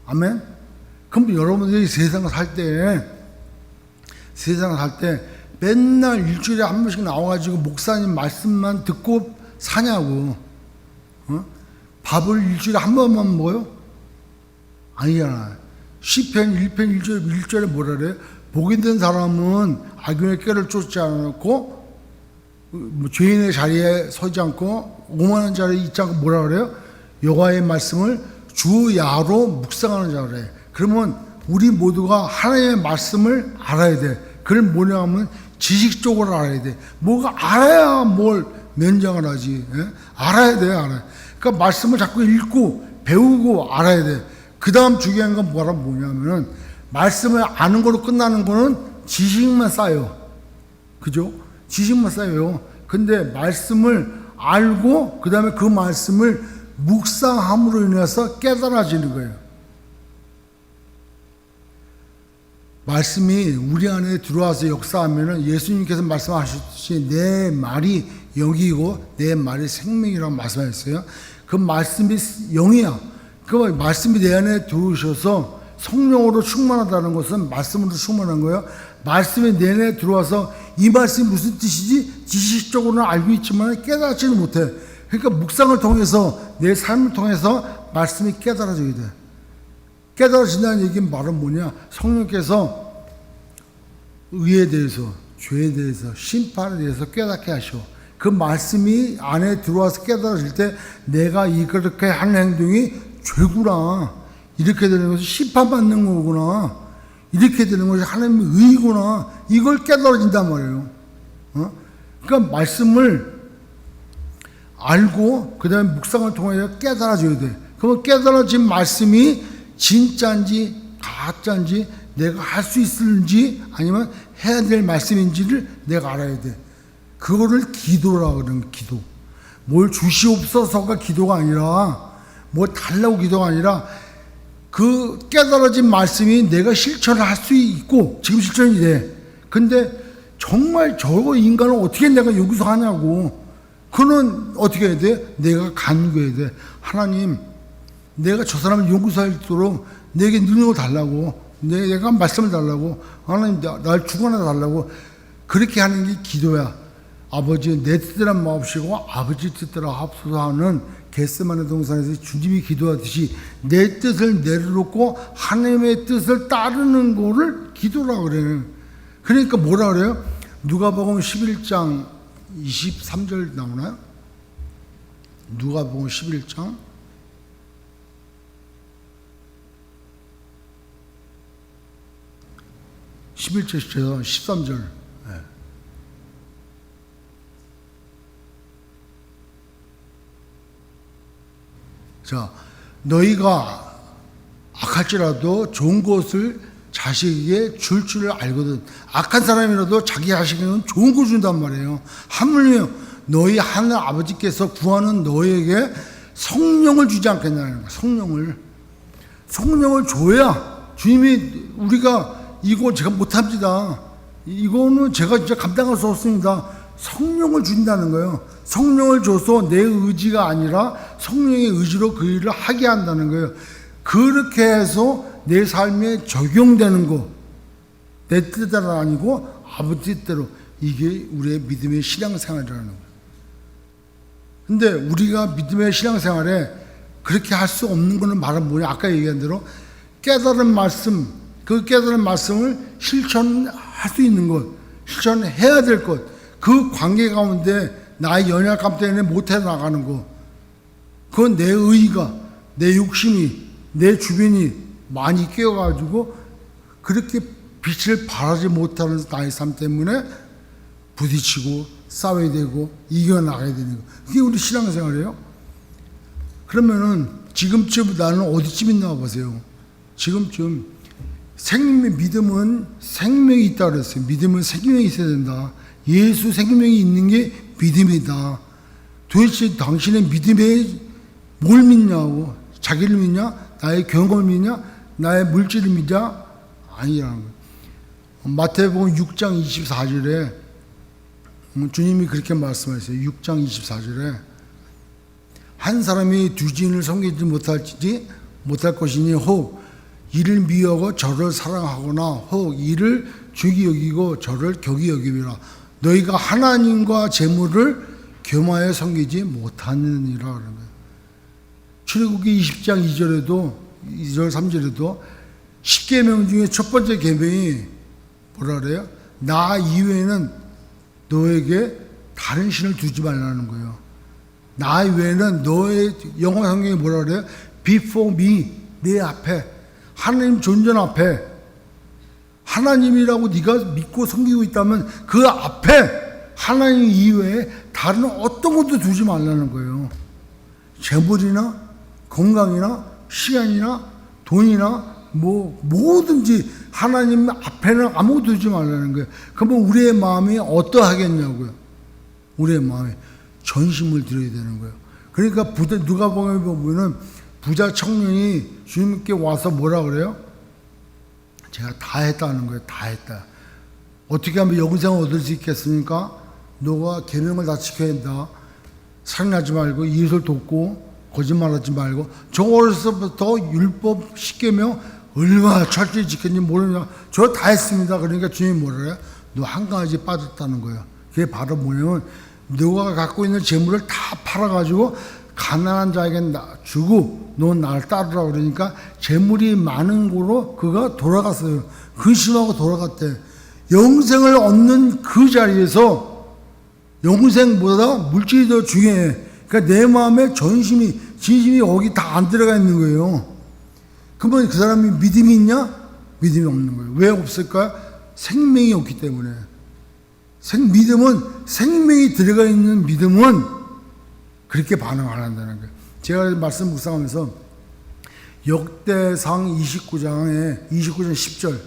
Speaker 1: 아멘. 그럼 여러분들이 세상을 살 때 맨날 일주일에 한 번씩 나와가지고 목사님 말씀만 듣고 사냐고. 밥을 일주일에 한 번만 먹어요? 아니잖아. 시편 1편 1절에 뭐라 그래? 복이 된 사람은 악인의 꾀를 쫓지 않고 죄인의 자리에 서지 않고 오만한 자리에 있지 않고 뭐라 그래요? 여호와의 말씀을 주야로 묵상하는 자라 그래. 그러면 우리 모두가 하나님의 말씀을 알아야 돼. 그걸 뭐냐 하면 지식적으로 알아야 돼. 뭐가 알아야 뭘 면장을 하지. 예? 알아야 돼, 알아야. 그러니까 말씀을 자꾸 읽고 배우고 알아야 돼. 그 다음 중요한 건 뭐냐면은 말씀을 아는 걸로 끝나는 거는 지식만 쌓여. 그죠? 지식만 쌓여요. 근데 말씀을 알고 그 다음에 그 말씀을 묵상함으로 인해서 깨달아지는 거예요. 말씀이 우리 안에 들어와서 역사하면은 예수님께서 말씀하셨듯이 내 말이 영이고 내 말이 생명이라고 말씀하셨어요. 그 말씀이 영이야. 그 말씀이 내 안에 들어오셔서 성령으로 충만하다는 것은 말씀으로 충만한 거예요. 말씀이 내 안에 들어와서 이 말씀이 무슨 뜻이지? 지식적으로는 알고 있지만 깨닫지는 못해. 그러니까 묵상을 통해서 내 삶을 통해서 말씀이 깨달아져야 돼. 깨달아진다는 얘기는 말은 뭐냐? 성령께서 의에 대해서, 죄에 대해서, 심판에 대해서 깨닫게 하셔. 그 말씀이 안에 들어와서 깨달아질 때 내가 이렇게 하는 행동이 죄구나. 이렇게 되는 것이 심판받는 거구나. 이렇게 되는 것이 하나님의 의구나. 이걸 깨달아진단 말이에요. 그러니까 말씀을 알고 그 다음에 묵상을 통해서 깨달아져야 돼. 그러면 깨달아진 말씀이 진짜인지 가짜인지 내가 할 수 있을지 아니면 해야 될 말씀인지를 내가 알아야 돼. 그거를 기도라고 그러는 거야. 기도. 뭘 주시옵소서가 기도가 아니라 뭘 달라고 기도가 아니라 그 깨달아진 말씀이 내가 실천을 할 수 있고 지금 실천이 돼. 근데 정말 저거 인간을 어떻게 내가 여기서 하냐고. 그는 어떻게 해야 돼? 내가 간구해야 돼. 하나님, 내가 저 사람을 용서할 수 있도록 내게 능력을 달라고, 내가 말씀을 달라고, 하나님 날 죽어나 달라고. 그렇게 하는 게 기도야. 아버지 내 뜻대로 마옵시고 아버지 뜻대로 하옵소서 하는 겟세마네 동산에서 주님이 기도하듯이 내 뜻을 내려놓고 하나님의 뜻을 따르는 거를 기도라고 그래요. 그러니까 뭐라 그래요? 누가복음 11장 23절 나오나요? 누가복음 11장 11절 13절. 자, 너희가 악할지라도 좋은 것을 자식에게 줄 줄을 알거든. 악한 사람이라도 자기 자식에게는 좋은 거 준단 말이에요. 하물며 너희 하늘 아버지께서 구하는 너희에게 성령을 주지 않겠냐는 거야. 성령을 줘야 주님이 우리가 이거 제가 못합니다. 이거는 제가 진짜 감당할 수 없습니다. 성령을 준다는 거예요. 성령을 줘서 내 의지가 아니라 성령의 의지로 그 일을 하게 한다는 거예요. 그렇게 해서 내 삶에 적용되는 거, 내 뜻대로 아니고 아버지 뜻대로, 이게 우리의 믿음의 신앙생활이라는 거예요. 근데 우리가 믿음의 신앙생활에 그렇게 할 수 없는 거는 말은 뭐냐? 아까 얘기한 대로 깨달은 말씀, 그 깨달은 말씀을 실천할 수 있는 것, 실천해야 될 것, 그 관계 가운데 나의 연약함 때문에 못해 나가는 거, 그건 내 의의가, 내 욕심이, 내 주변이 많이 깨어가지고 그렇게 빛을 발하지 못하는 나의 삶 때문에 부딪히고 싸워야 되고 이겨나가야 되는 거. 그게 우리 신앙생활이에요. 그러면은 지금쯤 나는 어디쯤 있나 보세요. 지금쯤 믿음은 생명이 있다 그랬어요. 믿음은 생명이 있어야 된다. 예수 생명이 있는 게 믿음이다. 도대체 당신의 믿음에 뭘 믿냐고. 자기를 믿냐? 나의 경험을 믿냐? 나의 물질을 믿냐? 아니라는 거예요. 마태복음 6장 24절에 주님이 그렇게 말씀하셨어요. 6장 24절에 한 사람이 두 주인을 섬기지 못할 것이니 혹 이를 미워하고 저를 사랑하거나 혹 이를 중히 여기고 저를 격히 여기리라. 너희가 하나님과 재물을 겸하여 섬기지 못하느니라 그런 거예요. 출애굽기 20장 2절에도 2절 3절에도 10계명 중에 첫 번째 계명이 뭐라 그래요? 나 이외에는 너에게 다른 신을 두지 말라는 거예요. 나 외에는 너의 영어 성경에 뭐라 그래요? Before me, 내 앞에, 하나님 존재 앞에, 하나님이라고 네가 믿고 섬기고 있다면 그 앞에 하나님 이외에 다른 어떤 것도 두지 말라는 거예요. 재물이나 건강이나 시간이나 돈이나 뭐든지 하나님 앞에는 아무것도 두지 말라는 거예요. 그러면 우리의 마음이 어떠하겠냐고요. 우리의 마음에 전심을 드려야 되는 거예요. 그러니까 누가복음에 보면은 부자 청년이 주님께 와서 뭐라 그래요? 제가 다 했다는 거예요. 다 했다. 어떻게 하면 영생을 얻을 수 있겠습니까? 너가 계명을 다 지켜야 한다. 살인하지 말고 이웃을 돕고 거짓말하지 말고. 저 어려서부터 율법 10계명 얼마나 철저히 지켰는지 모르냐. 저 다 했습니다. 그러니까 주님이 뭐라 그래요? 너 한 가지 빠졌다는 거예요. 그게 바로 뭐냐면 너가 갖고 있는 재물을 다 팔아가지고 가난한 자에게 주고 너 나를 따르라 그러니까 재물이 많은 거로 그가 돌아갔어요. 근심하고 돌아갔대. 영생을 얻는 그 자리에서 영생보다 물질이 더 중요해. 그러니까 내 마음에 전심이 진심이 여기 다 안 들어가 있는 거예요. 그러면 그 사람이 믿음이 있냐? 믿음이 없는 거예요. 왜 없을까? 생명이 없기 때문에. 믿음은 생명이 들어가 있는 믿음은 그렇게 반응 안 한다는 거예요. 제가 말씀 묵상하면서 역대상 29장 10절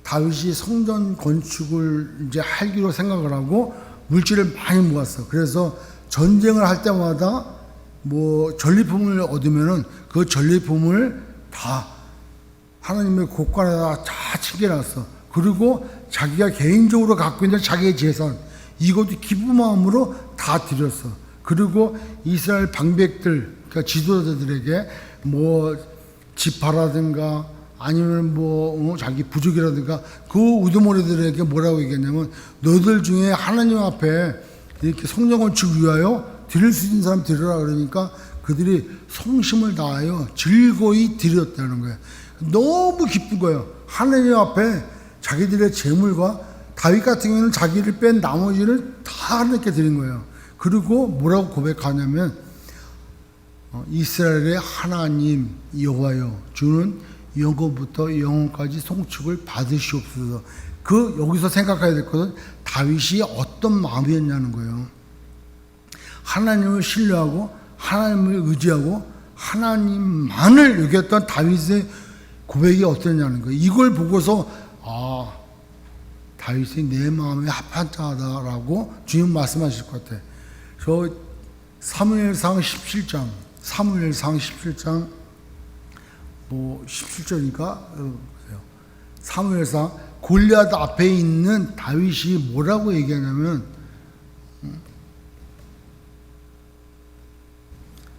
Speaker 1: 다윗이 성전 건축을 이제 하기로 생각을 하고 물질을 많이 모았어. 그래서 전쟁을 할 때마다 뭐 전리품을 얻으면은 그 전리품을 다 하나님의 곳간에다 다 챙겨놨어. 그리고 자기가 개인적으로 갖고 있는 자기의 재산 이것도 기쁜 마음으로 다 드렸어. 그리고 이스라엘 방백들, 그러니까 지도자들에게 뭐 지파라든가 아니면 뭐 자기 부족이라든가 그 우두머리들에게 뭐라고 얘기했냐면 너희들 중에 하나님 앞에 이렇게 성전 건축 위하여 드릴 수 있는 사람 드리라 그러니까 그들이 성심을 다하여 즐거이 드렸다는 거예요. 너무 기쁜 거예요. 하나님 앞에 자기들의 재물과 다윗 같은 경우는 자기를 뺀 나머지를 다 하나님께 드린 거예요. 그리고 뭐라고 고백하냐면 이스라엘의 하나님 여호와여 주는 영원부터 영원까지 송축을 받으시옵소서. 그 여기서 생각해야 될 것은 다윗이 어떤 마음이었냐는 거예요. 하나님을 신뢰하고 하나님을 의지하고 하나님만을 여겼던 다윗의 고백이 어떠냐는 거예요. 이걸 보고서 다윗이 내 마음에 합한 자다라고 주님 말씀하실 것 같아요. 저 사무엘상 17장 뭐 17절이니까 사무엘상 골리앗 앞에 있는 다윗이 뭐라고 얘기하냐면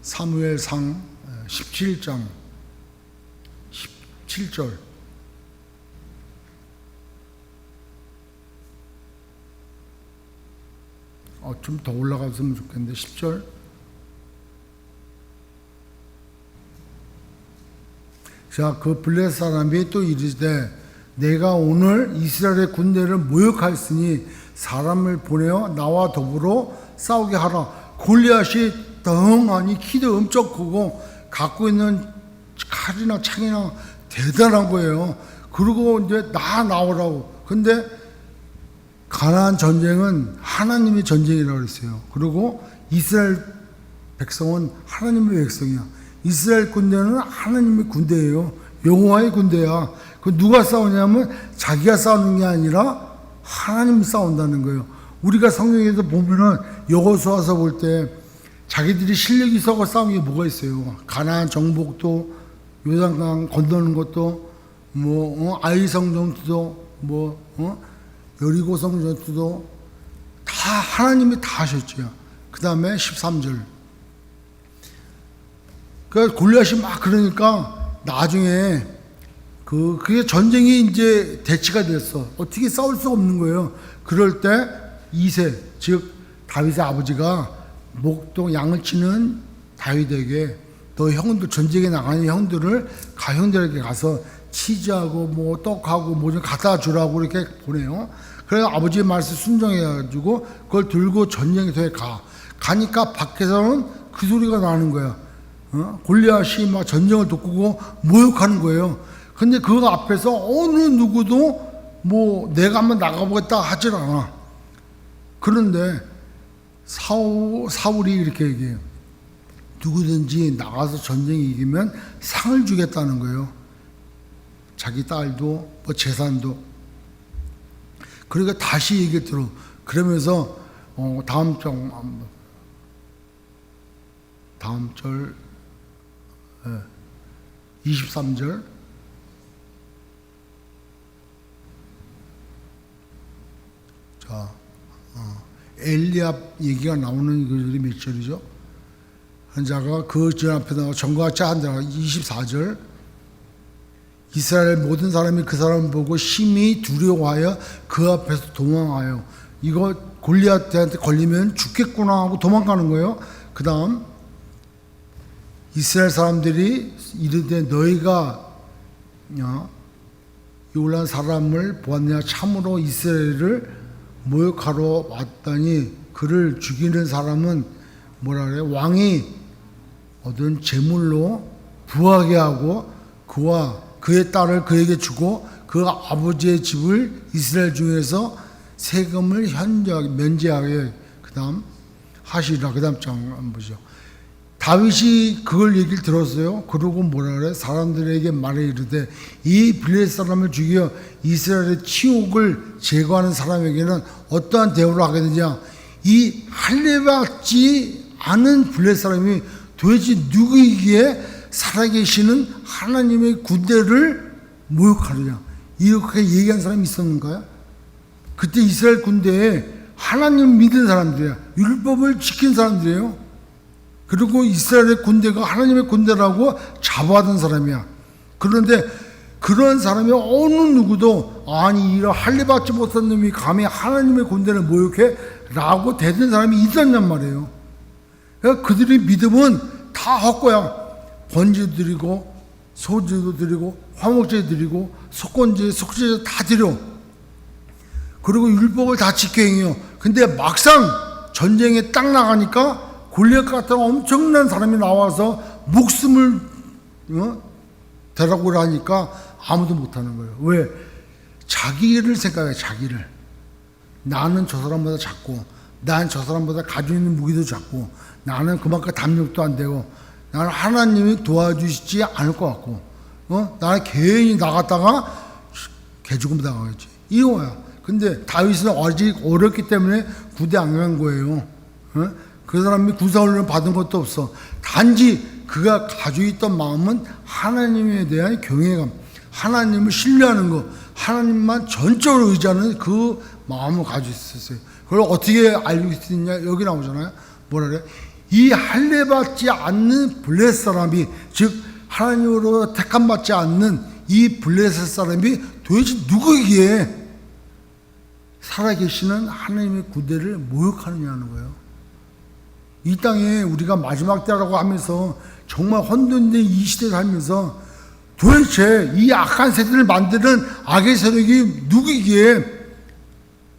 Speaker 1: 사무엘상 17장 17절 좀 더 올라갔으면 좋겠는데 10절 자, 그 블레셋 사람이 또 이르되 내가 오늘 이스라엘의 군대를 모욕하였으니 사람을 보내어 나와 더불어 싸우게 하라. 골리앗이 덩하니 키도 엄청 크고 갖고 있는 칼이나 창이나 대단한 거예요. 그리고 이제 나오라고. 근데 가나안 전쟁은 하나님의 전쟁이라고 그랬어요. 그리고 이스라엘 백성은 하나님의 백성이야. 이스라엘 군대는 하나님의 군대예요. 여호와의 군대야. 그 누가 싸우냐면 자기가 싸우는 게 아니라 하나님이 싸운다는 거예요. 우리가 성경에서 보면은 여호수아서 볼 때 자기들이 실력이 있어서 싸운 게 뭐가 있어요. 가나안 정복도 요단강 건너는 것도 아이성 전투도 여리고성 전투도 다 하나님이 다 하셨죠. 그 다음에 13절 그 골리앗이 막 그러니까 나중에 그게 전쟁이 이제 대치가 됐어. 어떻게 싸울 수가 없는 거예요. 그럴 때 이세 즉 다윗의 아버지가 목동 양을 치는 다윗에게 너 형들 전쟁에 나가는 형들을 형들에게 가서 치즈하고 뭐 떡하고 뭐 좀 갖다 주라고 이렇게 보내요. 그래서 아버지의 말씀 순종해가지고 그걸 들고 전쟁터에 가니까 밖에서는 그 소리가 나는 거야. 골리앗이 막 전쟁을 돕고 모욕하는 거예요. 근데 그 앞에서 어느 누구도 뭐 내가 한번 나가보겠다 하질 않아. 그런데 사울이 이렇게 얘기해요. 누구든지 나가서 전쟁에 이기면 상을 주겠다는 거예요. 자기 딸도 뭐 재산도. 그러니까 다시 얘기 들어. 그러면서 다음 절 23절 자 엘리압 얘기가 나오는 그들이 몇 절이죠? 한 자가 그 전 앞에다가 전과같이 한 자가 24절 이스라엘 모든 사람이 그 사람을 보고 심히 두려워하여 그 앞에서 도망하여 이거 골리앗한테 걸리면 죽겠구나 하고 도망가는 거예요. 그 다음 이스라엘 사람들이 이르되 너희가 요란 사람을 보았느냐 참으로 이스라엘을 모욕하러 왔더니 그를 죽이는 사람은 뭐라 그래 왕이 얻은 제물로 부하게 하고 그와 그의 딸을 그에게 주고 그 아버지의 집을 이스라엘 중에서 세금을 면제하게 그 다음 하시라. 그 다음 장 한번 보시죠. 다윗이 그걸 얘기를 들었어요. 그러고 뭐라 그래? 사람들에게 말해 이르되 이 블레셋 사람을 죽여 이스라엘의 치욕을 제거하는 사람에게는 어떠한 대우를 하게 되냐? 이 할례받지 않은 블레셋 사람이 도대체 누구이기에 살아계시는 하나님의 군대를 모욕하느냐? 이렇게 얘기한 사람이 있었는가요? 그때 이스라엘 군대에 하나님 믿은 사람들이야. 율법을 지킨 사람들이에요. 그리고 이스라엘의 군대가 하나님의 군대라고 자부하던 사람이야. 그런데 그런 사람이 어느 누구도 아니 이런 할례받지 못한 놈이 감히 하나님의 군대를 모욕해? 라고 대든 사람이 있었냔 말이에요. 그러니까 그들의 믿음은 다 헛거야. 번제도 드리고 소제도 드리고 화목제 드리고 속건제 속죄제 다 드려. 그리고 율법을 다 지켜 행해요. 근데 막상 전쟁에 딱 나가니까 골리앗 같은 엄청난 사람이 나와서 목숨을 대라고 하니까 아무도 못하는 거예요. 왜? 자기를 생각해. 자기를. 나는 저 사람보다 작고 난 저 사람보다 가지고 있는 무기도 작고 나는 그만큼 담력도 안 되고 나는 하나님이 도와주시지 않을 것 같고 나는 괜히 나갔다가 개죽음 당하겠지. 이거야. 근데 다윗은 아직 어렸기 때문에 군대 안 간 거예요. 그 사람이 군사훈련을 받은 것도 없어. 단지 그가 가지고 있던 마음은 하나님에 대한 경외감, 하나님을 신뢰하는 것, 하나님만 전적으로 의지하는 그 마음을 가지고 있었어요. 그걸 어떻게 알고 있느냐? 여기 나오잖아요. 뭐라 그래? 이 할례받지 않는 블레셋 사람이, 즉 하나님으로 택함받지 않는 이 블레셋 사람이 도대체 누구이기에 살아계시는 하나님의 군대를 모욕하느냐는 거예요. 이 땅에 우리가 마지막 때라고 하면서 정말 혼돈된 이 시대를 살면서 도대체 이 악한 세대를 만드는 악의 세력이 누구이기에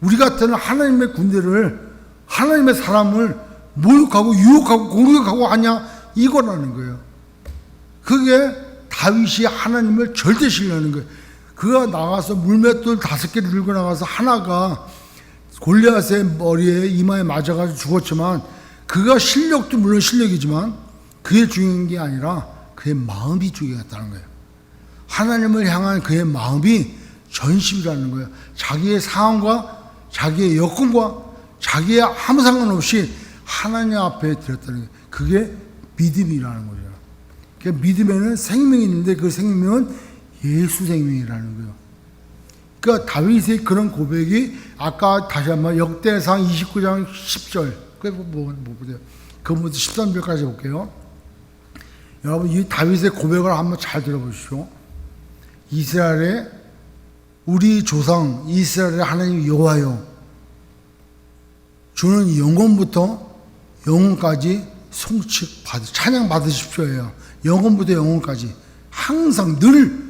Speaker 1: 우리 같은 하나님의 군대를, 하나님의 사람을 모욕하고 유혹하고 공격하고 하냐, 이거라는 거예요. 그게 다윗이 하나님을 절대 신뢰하는 거예요. 그가 나가서 물맷돌 5개를 들고 나가서 하나가 골리앗의 머리에 이마에 맞아가지고 죽었지만, 그가 실력도 물론 실력이지만 그게 중요한 게 아니라 그의 마음이 중요했다는 거예요. 하나님을 향한 그의 마음이 전심이라는 거예요. 자기의 상황과 자기의 여건과 자기의 아무 상관없이 하나님 앞에 드렸다는 거예요. 그게 믿음이라는 거죠. 그러니까 믿음에는 생명이 있는데 그 생명은 예수 생명이라는 거예요. 그러니까 다윗의 그런 고백이 아까 다시 한번 역대상 29장 10절 뭐 보세요. 그부터 13절까지 볼게요. 여러분 이 다윗의 고백을 한번 잘 들어보십시오. 이스라엘의 우리 조상 이스라엘의 하나님 여호와여, 주는 영원부터 영원까지 송축 찬양 받으십시오예요. 영원부터 영원까지 항상 늘.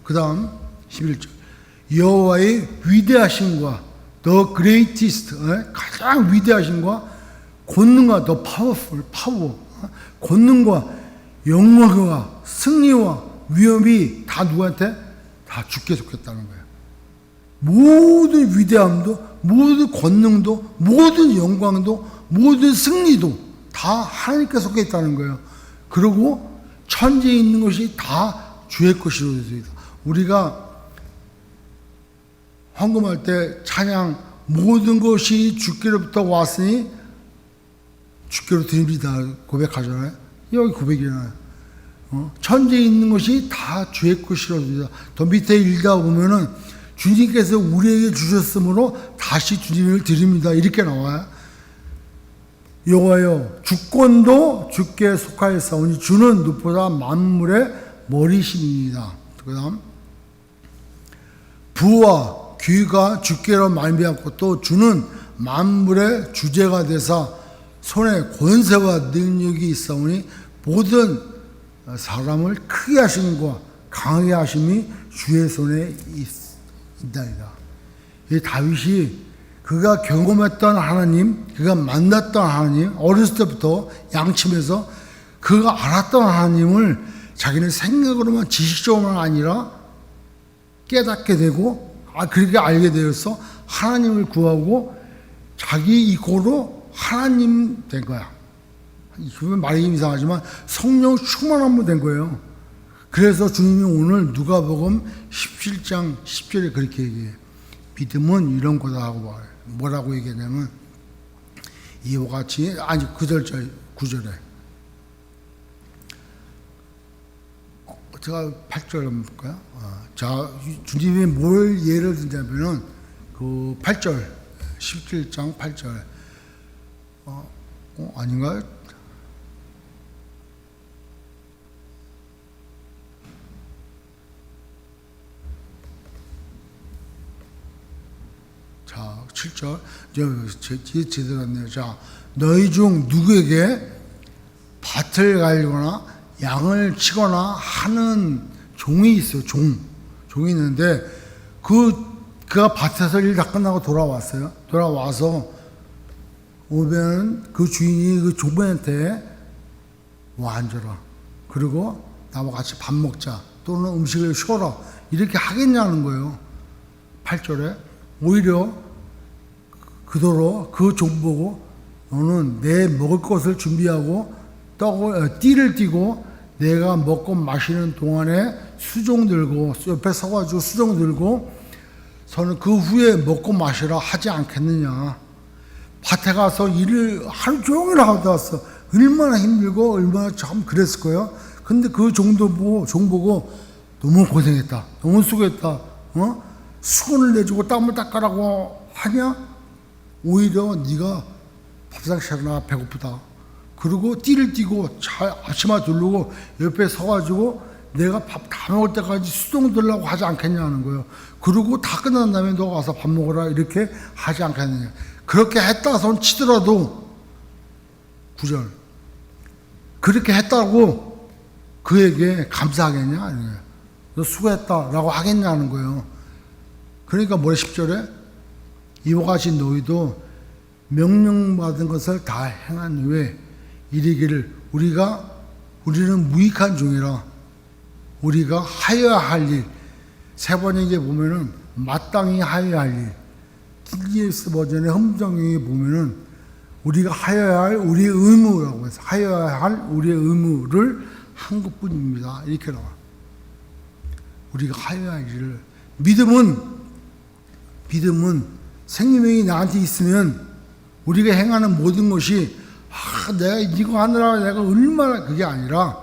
Speaker 1: 그 다음 11절 여호와의 위대하심과 the greatest, 가장 위대하심과 권능과 the powerful, power, 권능과 영광과 승리와 위엄이 다 누구한테? 다 주께 속했다는 거예요. 모든 위대함도, 모든 권능도, 모든 영광도, 모든 승리도 다 하나님께 속해 있다는 거예요. 그리고 천지에 있는 것이 다 주의 것이로 되어 있다. 우리가 헌금할 때 찬양 모든 것이 주께로부터 왔으니 주께로 드립니다 고백하잖아요. 여기 고백이잖아요. 천지에 있는 것이 다 주의 것이라고 합니다. 더 밑에 읽다 보면은 주님께서 우리에게 주셨으므로 다시 주님을 드립니다 이렇게 나와요. 여호와여, 주권도 주께 속하였사오니 주는 누보다 만물의 머리심입니다. 그 다음 부와 귀가 주께로 말미암고 또 주는 만물의 주제가 되사 손에 권세와 능력이 있사오니 모든 사람을 크게 하심과 강하게 하심이 주의 손에 있다이다. 이 다윗이 그가 경험했던 하나님, 그가 만났던 하나님, 어렸을 때부터 양침에서 그가 알았던 하나님을 자기는 생각으로만 지식적으로만 아니라 깨닫게 되고 그렇게 알게 되어서 하나님을 구하고 자기 이고로 하나님 된 거야. 말이 이상하지만 성령 충만하면 된 거예요. 그래서 주님이 오늘 누가복음 17장 10절에 그렇게 얘기해요. 믿음은 이런 거다 하고 말해요. 뭐라고 얘기하냐면 이와 같이 9절에 제가 8절 한번 볼까요? 자, 주님이 뭘 예를 들냐면은 그 8절 17장 8절 아닌가요? 자, 7절 제대로 했네요. 자, 너희 중 누구에게 밭을 갈거나 양을 치거나 하는 종이 있어요. 종이 있는데 그가 밭에서 일 다 끝나고 돌아왔어요. 돌아와서 오면 그 주인이 그 종한테 와 앉아라. 그리고 나와 같이 밥 먹자. 또는 음식을 쉬어라. 이렇게 하겠냐는 거예요. 8절에 오히려 그더러 그 종 보고 너는 내 먹을 것을 준비하고 띠를 띠고 내가 먹고 마시는 동안에 수종 들고 옆에 서가지고 수종 들고 저는 그 후에 먹고 마시라 하지 않겠느냐. 밭에 가서 일을 하루 종일 하고 왔어. 얼마나 힘들고 얼마나 참 그랬을 거예요. 근데 그 종 보고 너무 고생했다. 너무 수고했다. 수건을 내주고 땀을 닦으라고 하냐? 오히려 네가 밥상 차려놔. 배고프다. 그리고 띠를 띠고 앞치마 두르고 옆에 서가지고 내가 밥 다 먹을 때까지 수동 들라고 하지 않겠냐는 거예요. 그리고 다 끝난 다음에 너 가서 밥 먹어라 이렇게 하지 않겠느냐. 그렇게 했다 손 치더라도 9절 그렇게 했다고 그에게 감사하겠냐? 너 수고했다라고 하겠냐는 거예요. 그러니까 뭐래 10절에 이와 같이 너희도 명령받은 것을 다 행한 후에 이르기를 우리는 무익한 종이라 우리가 하여야 할 일 세 번째 보면은 마땅히 하여야 할 일 TGS 버전의 험정에 보면은 우리가 하여야 할 우리의 의무라고 해서 하여야 할 우리의 의무를 한 것뿐입니다. 이렇게 나와. 우리가 하여야 할 일을 믿음은 생명이 나한테 있으면 우리가 행하는 모든 것이 내가 이거 하느라 내가 얼마나 그게 아니라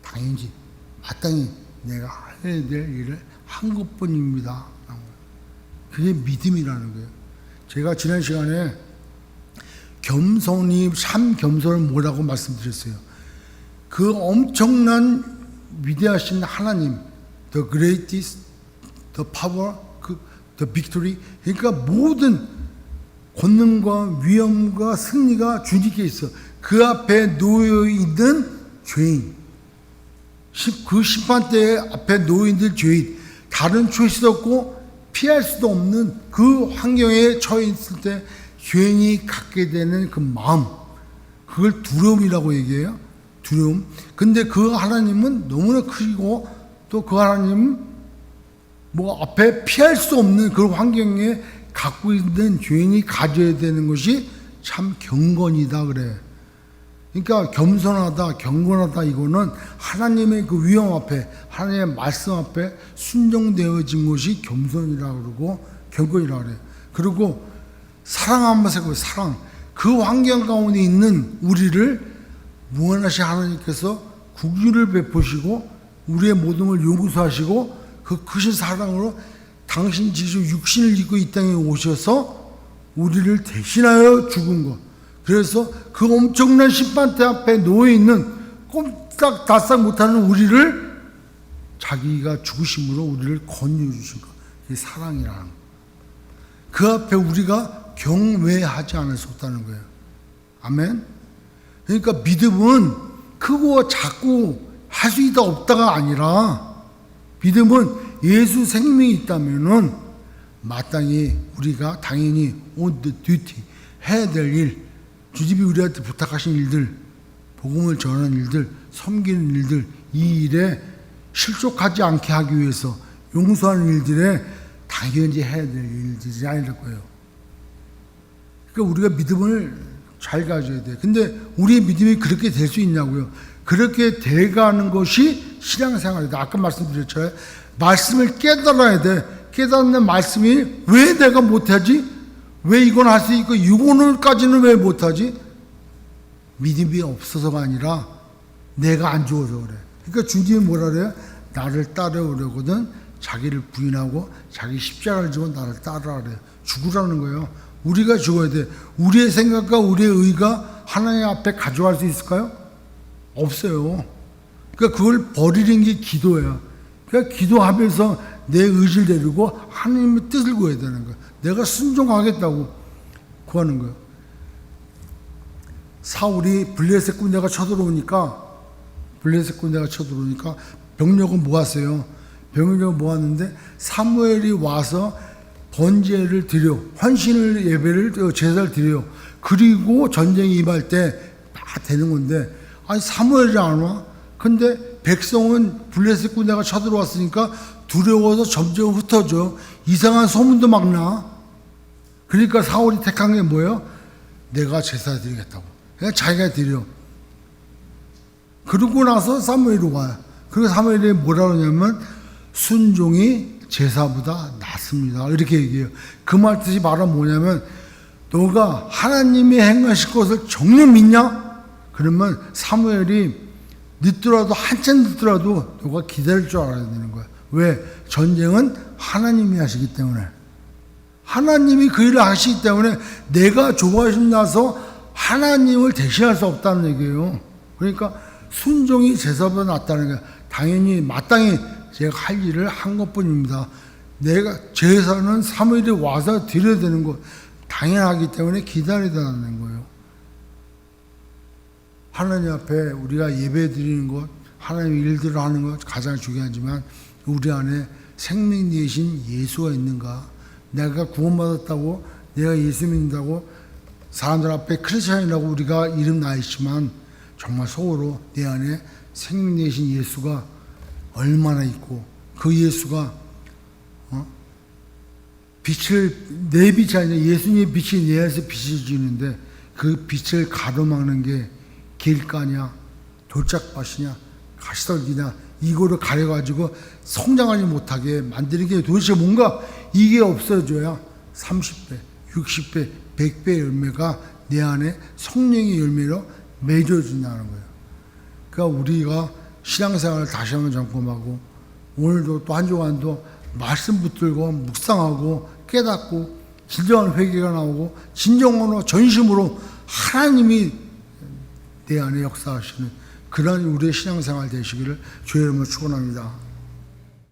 Speaker 1: 당연히 마땅히 내가 해야 될 일을 한 것뿐입니다. 그게 믿음이라는 거예요. 제가 지난 시간에 겸손이 참 겸손을 뭐라고 말씀드렸어요. 그 엄청난 위대하신 하나님, the greatest, the power, the victory. 그러니까 모든 권능과 위엄과 승리가 주님께 있어. 그 앞에 놓여 있는 죄인, 그 심판대 앞에 놓여 있는 죄인, 다른 초이스도 없고 피할 수도 없는 그 환경에 처해 있을 때 죄인이 갖게 되는 그 마음, 그걸 두려움이라고 얘기해요. 두려움. 근데 그 하나님은 너무나 크시고 또 그 하나님은 앞에 피할 수 없는 그 환경에 갖고 있는 죄인이 가져야 되는 것이 참 경건이다 그래. 그러니까 겸손하다, 경건하다 이거는 하나님의 그 위엄 앞에, 하나님의 말씀 앞에 순종되어진 것이 겸손이라고 그러고 경건이라고 그래. 그리고 사랑 한번 생각해. 사랑. 그 환경 가운데 있는 우리를 무한하신 하나님께서 국유를 베푸시고 우리의 모든 걸 용서하시고 그 크신 사랑으로 당신 지주 육신을 입고 이 땅에 오셔서 우리를 대신하여 죽은 것. 그래서 그 엄청난 심판대 앞에 놓여있는 꼼짝달싹 못하는 우리를 자기가 죽으심으로 우리를 건져주신 것. 이게 사랑이라는 것. 그 앞에 우리가 경외하지 않을 수 없다는 거예요. 아멘. 그러니까 믿음은 크고 작고 할 수 있다 없다가 아니라 믿음은 예수 생명이 있다면은 마땅히 우리가 당연히 on the duty 해야 될 일, 주님이 우리한테 부탁하신 일들, 복음을 전하는 일들, 섬기는 일들, 이 일에 실족하지 않게 하기 위해서 용서하는 일들에 당연히 해야 될 일들이 아닐 거예요. 그러니까 우리가 믿음을 잘 가져야 돼. 근데 우리의 믿음이 그렇게 될 수 있냐고요. 그렇게 돼가는 것이 신앙생활이다. 아까 말씀드렸잖아요. 말씀을 깨달아야 돼. 깨닫는 말씀이 왜 내가 못하지? 왜 이건 할 수 있고 이거는까지는 왜 못하지? 믿음이 없어서가 아니라 내가 안 좋아서 그래. 그러니까 주님이 뭐라 그래요? 나를 따라오려거든 자기를 부인하고 자기 십자가를 지고 나를 따르라 그래요. 죽으라는 거예요. 우리가 죽어야 돼. 우리의 생각과 우리의 의가 하나님 앞에 가져갈 수 있을까요? 없어요. 그러니까 그걸 버리는 게 기도예요. 그러니까 기도하면서 내 의지를 내리고 하나님의 뜻을 구해야 되는 거예요. 내가 순종하겠다고 구하는 거예요. 사울이 블레셋 군대가 쳐들어오니까 병력은 모았어요. 병력을 모았는데 사무엘이 와서 번제를 드려, 헌신을 예배를 제사를 드려. 그리고 전쟁이 임할 때 다 되는 건데 아니 사무엘이 안 와? 근데 백성은 블레셋 군대가 쳐들어왔으니까 두려워서 점점 흩어져. 이상한 소문도 막 나. 그러니까 사울이 택한 게 뭐예요? 내가 제사 드리겠다고. 그냥 자기가 드려. 그러고 나서 사무엘이 와요. 그리고 사무엘이 뭐라 그러냐면 순종이 제사보다 낫습니다. 이렇게 얘기해요. 그 말 뜻이 말은 뭐냐면 너가 하나님이 행하실 것을 정말 믿냐? 그러면 사무엘이 늦더라도 한참 늦더라도 너가 기다릴 줄 알아야 되는 거야. 왜? 전쟁은 하나님이 하시기 때문에. 하나님이 그 일을 하시기 때문에 내가 좋아하신다서 하나님을 대신할 수 없다는 얘기예요. 그러니까 순종이 제사보다 낫다는 거야. 당연히 마땅히 제가 할 일을 한 것뿐입니다. 내가 제사는 사무엘이 와서 드려야 되는 거 당연하기 때문에 기다려야 되는 거예요. 하나님 앞에 우리가 예배 드리는 것, 하나님의 일들을 하는 것 가장 중요하지만 우리 안에 생명 되신 예수가 있는가? 내가 구원받았다고, 내가 예수 믿는다고 사람들 앞에 크리스찬이라고 우리가 이름 나있지만 정말 속으로 내 안에 생명 되신 예수가 얼마나 있고 그 예수가 빛을, 내 빛이 아니라 예수님의 빛이 내 안에서 빛이 지는데 그 빛을 가로막는 게 길가냐 돌짝밭이냐 가시떨기냐 이거를 가려가지고 성장하지 못하게 만드는 게 도대체 뭔가 이게 없어져야 30배, 60배, 100배 열매가 내 안에 성령의 열매로 맺어진다는 거예요. 그러니까 우리가 신앙생활을 다시 한번 점검하고 오늘도 또 한 주간도 말씀 붙들고 묵상하고 깨닫고 진정한 회개가 나오고 진정으로 전심으로 하나님이 내 안에 역사하시는 그런 우리의 신앙생활 되시기를 주의 이름으로 축원합니다.